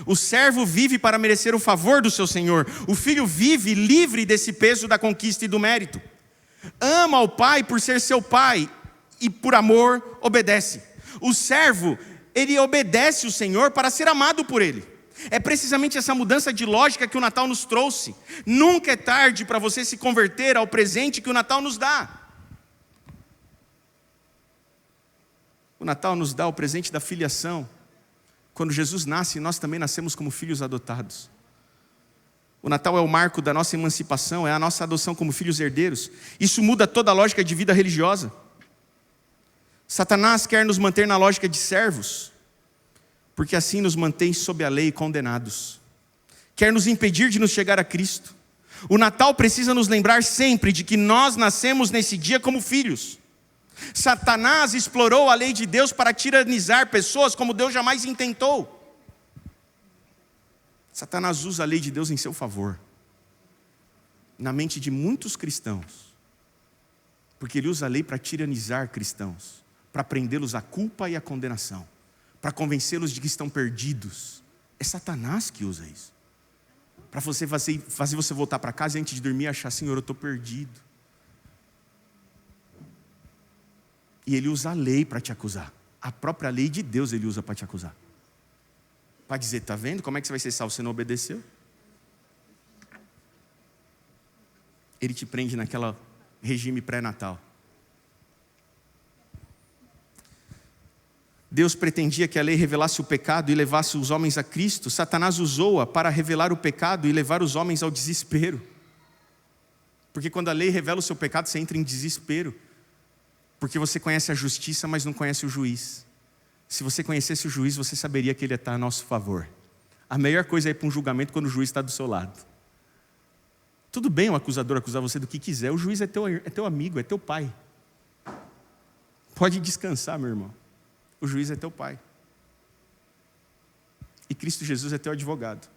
O servo vive para merecer o favor do seu senhor. O filho vive livre desse peso da conquista e do mérito. Ama o pai por ser seu pai e por amor obedece. O servo, ele obedece o Senhor para ser amado por ele. É precisamente essa mudança de lógica que o Natal nos trouxe. Nunca é tarde para você se converter ao presente que o Natal nos dá. O Natal nos dá o presente da filiação. Quando Jesus nasce, nós também nascemos como filhos adotados. O Natal é o marco da nossa emancipação, é a nossa adoção como filhos herdeiros. Isso muda toda a lógica de vida religiosa. Satanás quer nos manter na lógica de servos, porque assim nos mantém sob a lei condenados. Quer nos impedir de nos chegar a Cristo. O Natal precisa nos lembrar sempre de que nós nascemos nesse dia como filhos. Satanás explorou a lei de Deus para tiranizar pessoas como Deus jamais intentou. Satanás usa a lei de Deus em seu favor, na mente de muitos cristãos, porque ele usa a lei para tiranizar cristãos, para prendê-los à culpa e à condenação, para convencê-los de que estão perdidos. É Satanás que usa isso, para fazer você voltar para casa e antes de dormir achar, Senhor, eu estou perdido. E ele usa a lei para te acusar, a própria lei de Deus ele usa para te acusar. Para dizer, está vendo como é que você vai ser salvo? Você não obedeceu? Ele te prende naquele regime pré-natal. Deus pretendia que a lei revelasse o pecado e levasse os homens a Cristo. Satanás usou-a para revelar o pecado e levar os homens ao desespero. Porque quando a lei revela o seu pecado, você entra em desespero. Porque você conhece a justiça, mas não conhece o juiz. Se você conhecesse o juiz, você saberia que ele está a nosso favor. A melhor coisa é ir para um julgamento quando o juiz está do seu lado. Tudo bem o acusador acusar você do que quiser, o juiz é teu amigo, é teu pai. Pode descansar, meu irmão. O juiz é teu pai. E Cristo Jesus é teu advogado.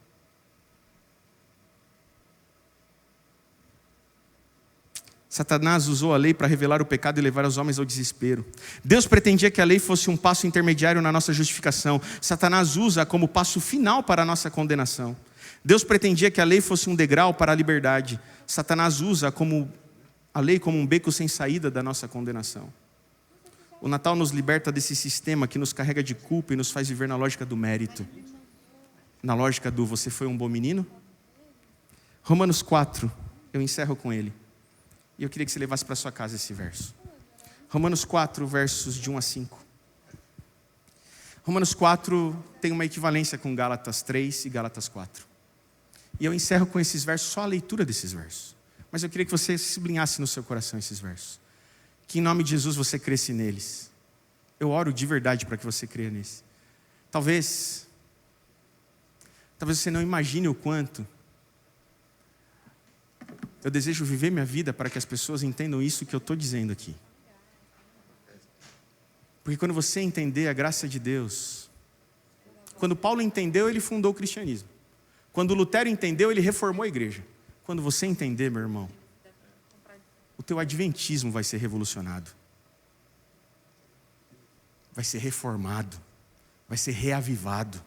Satanás usou a lei para revelar o pecado e levar os homens ao desespero. Deus pretendia que a lei fosse um passo intermediário na nossa justificação. Satanás usa como passo final para a nossa condenação. Deus pretendia que a lei fosse um degrau para a liberdade. Satanás usa a lei como um beco sem saída da nossa condenação. O Natal nos liberta desse sistema que nos carrega de culpa e nos faz viver na lógica do mérito. Na lógica do você foi um bom menino? Romanos 4, eu encerro com ele. E eu queria que você levasse para sua casa esse verso. Romanos 4, versos de 1 a 5. Romanos 4 tem uma equivalência com Gálatas 3 e Gálatas 4. E eu encerro com esses versos, só a leitura desses versos. Mas eu queria que você sublinhasse no seu coração esses versos. Que em nome de Jesus você cresce neles. Eu oro de verdade para que você creia neles. Talvez você não imagine o quanto eu desejo viver minha vida para que as pessoas entendam isso que eu estou dizendo aqui. Porque quando você entender a graça de Deus, quando Paulo entendeu, ele fundou o cristianismo. Quando Lutero entendeu, ele reformou a igreja. Quando você entender, meu irmão, o teu adventismo vai ser revolucionado. Vai ser reformado. Vai ser reavivado.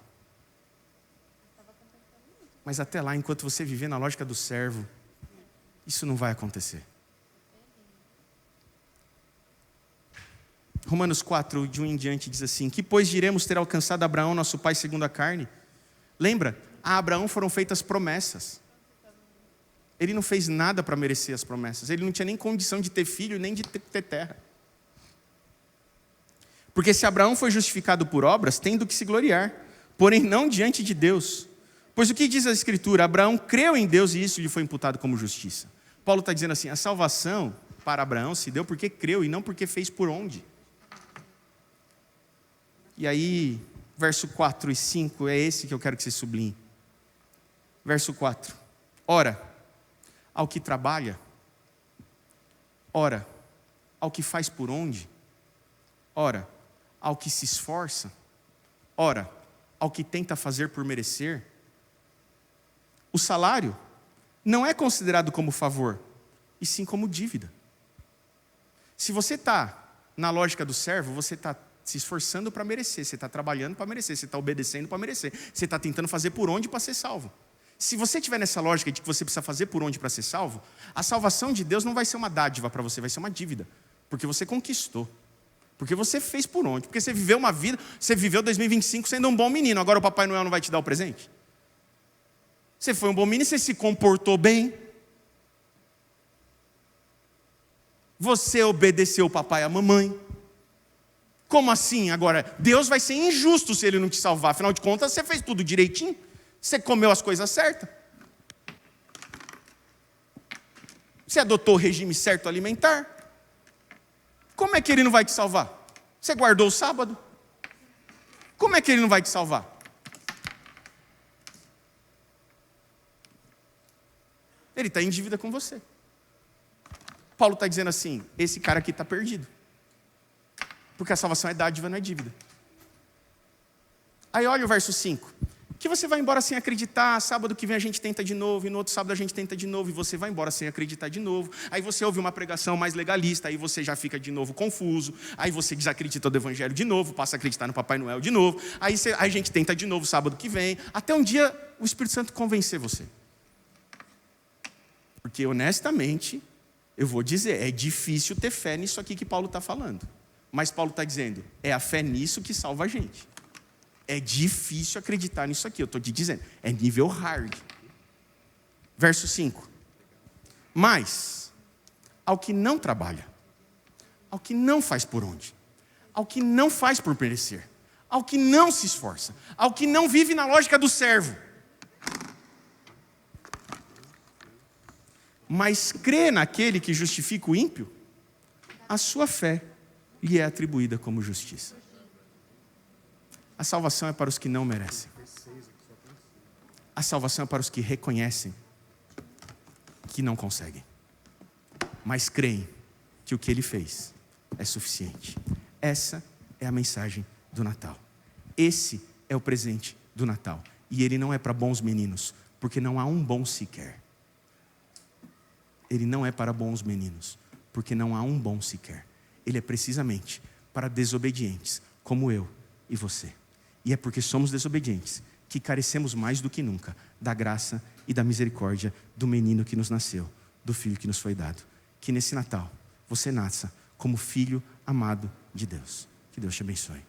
Mas até lá, enquanto você viver na lógica do servo, isso não vai acontecer. Romanos 4, de 1 em diante, diz assim: que pois diremos ter alcançado Abraão, nosso pai segundo a carne? Lembra? A Abraão foram feitas promessas. Ele não fez nada para merecer as promessas. Ele não tinha nem condição de ter filho, nem de ter terra. Porque se Abraão foi justificado por obras, tem do que se gloriar, porém não diante de Deus. Pois o que diz a Escritura? Abraão creu em Deus e isso lhe foi imputado como justiça. Paulo está dizendo assim, a salvação para Abraão se deu porque creu e não porque fez por onde. E aí, verso 4 e 5, é esse que eu quero que você sublinhe. Verso 4. Ora, ao que trabalha, ora, ao que faz por onde, ora, ao que se esforça, ora, ao que tenta fazer por merecer, o salário não é considerado como favor, e sim como dívida. Se você está na lógica do servo, você está se esforçando para merecer, você está trabalhando para merecer, você está obedecendo para merecer, você está tentando fazer por onde para ser salvo. Se você estiver nessa lógica de que você precisa fazer por onde para ser salvo, a salvação de Deus não vai ser uma dádiva para você, vai ser uma dívida, porque você conquistou, porque você fez por onde, porque você viveu uma vida, você viveu 2025 sendo um bom menino, agora o Papai Noel não vai te dar o presente? Você foi um bom menino, você se comportou bem. Você obedeceu o papai e a mamãe. Como assim agora? Deus vai ser injusto se Ele não te salvar. Afinal de contas, você fez tudo direitinho. Você comeu as coisas certas. Você adotou o regime certo alimentar. Como é que Ele não vai te salvar? Você guardou o sábado. Como é que Ele não vai te salvar? Ele está em dívida com você. Paulo está dizendo assim, esse cara aqui está perdido. Porque a salvação é dádiva, não é dívida. Aí olha o verso 5. Que você vai embora sem acreditar, sábado que vem a gente tenta de novo, e no outro sábado a gente tenta de novo, e você vai embora sem acreditar de novo. Aí você ouve uma pregação mais legalista, aí você já fica de novo confuso, aí você desacredita do evangelho de novo, passa a acreditar no Papai Noel de novo, aí a gente tenta de novo sábado que vem, até um dia o Espírito Santo convencer você. Porque honestamente, eu vou dizer, é difícil ter fé nisso aqui que Paulo está falando. Mas Paulo está dizendo, é a fé nisso que salva a gente. É difícil acreditar nisso aqui, eu estou te dizendo. É nível hard. Verso 5. Mas, ao que não trabalha, ao que não faz por onde, ao que não faz por merecer, ao que não se esforça, ao que não vive na lógica do servo, mas crê naquele que justifica o ímpio, a sua fé lhe é atribuída como justiça. A salvação é para os que não merecem. A salvação é para os que reconhecem que não conseguem, mas creem que o que Ele fez é suficiente. Essa é a mensagem do Natal. Esse é o presente do Natal. E ele não é para bons meninos, porque não há um bom sequer. ele não é para bons meninos, porque não há um bom sequer. Ele é precisamente para desobedientes, como eu e você. E é porque somos desobedientes que carecemos mais do que nunca da graça e da misericórdia do menino que nos nasceu, do filho que nos foi dado. Que nesse Natal você nasça como filho amado de Deus. Que Deus te abençoe.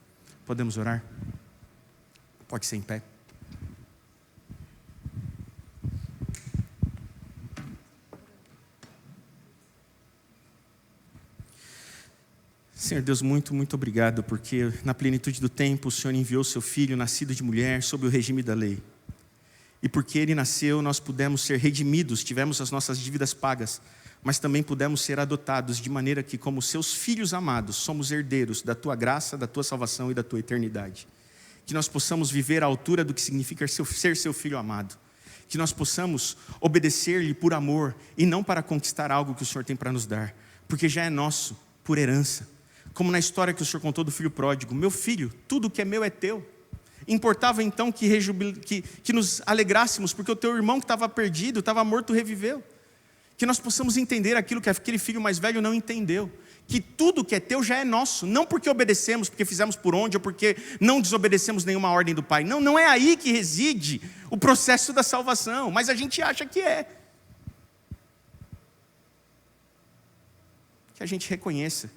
Podemos orar? Pode ser em pé. Senhor Deus, muito, muito obrigado, porque na plenitude do tempo o Senhor enviou seu Filho, nascido de mulher, sob o regime da lei. E porque Ele nasceu, nós pudemos ser redimidos, tivemos as nossas dívidas pagas, mas também pudemos ser adotados, de maneira que, como seus filhos amados, somos herdeiros da Tua graça, da Tua salvação e da Tua eternidade. Que nós possamos viver à altura do que significa ser seu filho amado. Que nós possamos obedecer-lhe por amor e não para conquistar algo que o Senhor tem para nos dar, porque já é nosso, por herança. Como na história que o Senhor contou do filho pródigo: meu filho, tudo que é meu é teu. Importava então que nos alegrássemos, porque o teu irmão que estava perdido, estava morto, reviveu. Que nós possamos entender aquilo que aquele filho mais velho não entendeu. Que tudo que é teu já é nosso, não porque obedecemos, porque fizemos por onde, ou porque não desobedecemos nenhuma ordem do Pai. Não, não é aí que reside o processo da salvação, mas a gente acha que é. Que a gente reconheça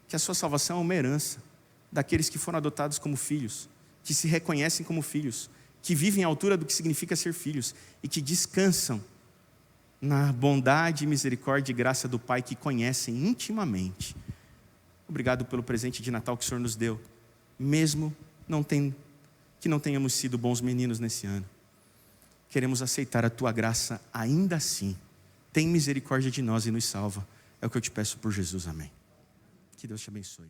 que a sua salvação é uma herança daqueles que foram adotados como filhos, que se reconhecem como filhos, que vivem à altura do que significa ser filhos e que descansam na bondade, misericórdia e graça do Pai que conhecem intimamente. Obrigado pelo presente de Natal que o Senhor nos deu, mesmo que não tenhamos sido bons meninos nesse ano. Queremos aceitar a Tua graça ainda assim. Tem misericórdia de nós e nos salva. É o que eu te peço por Jesus, amém. Que Deus te abençoe.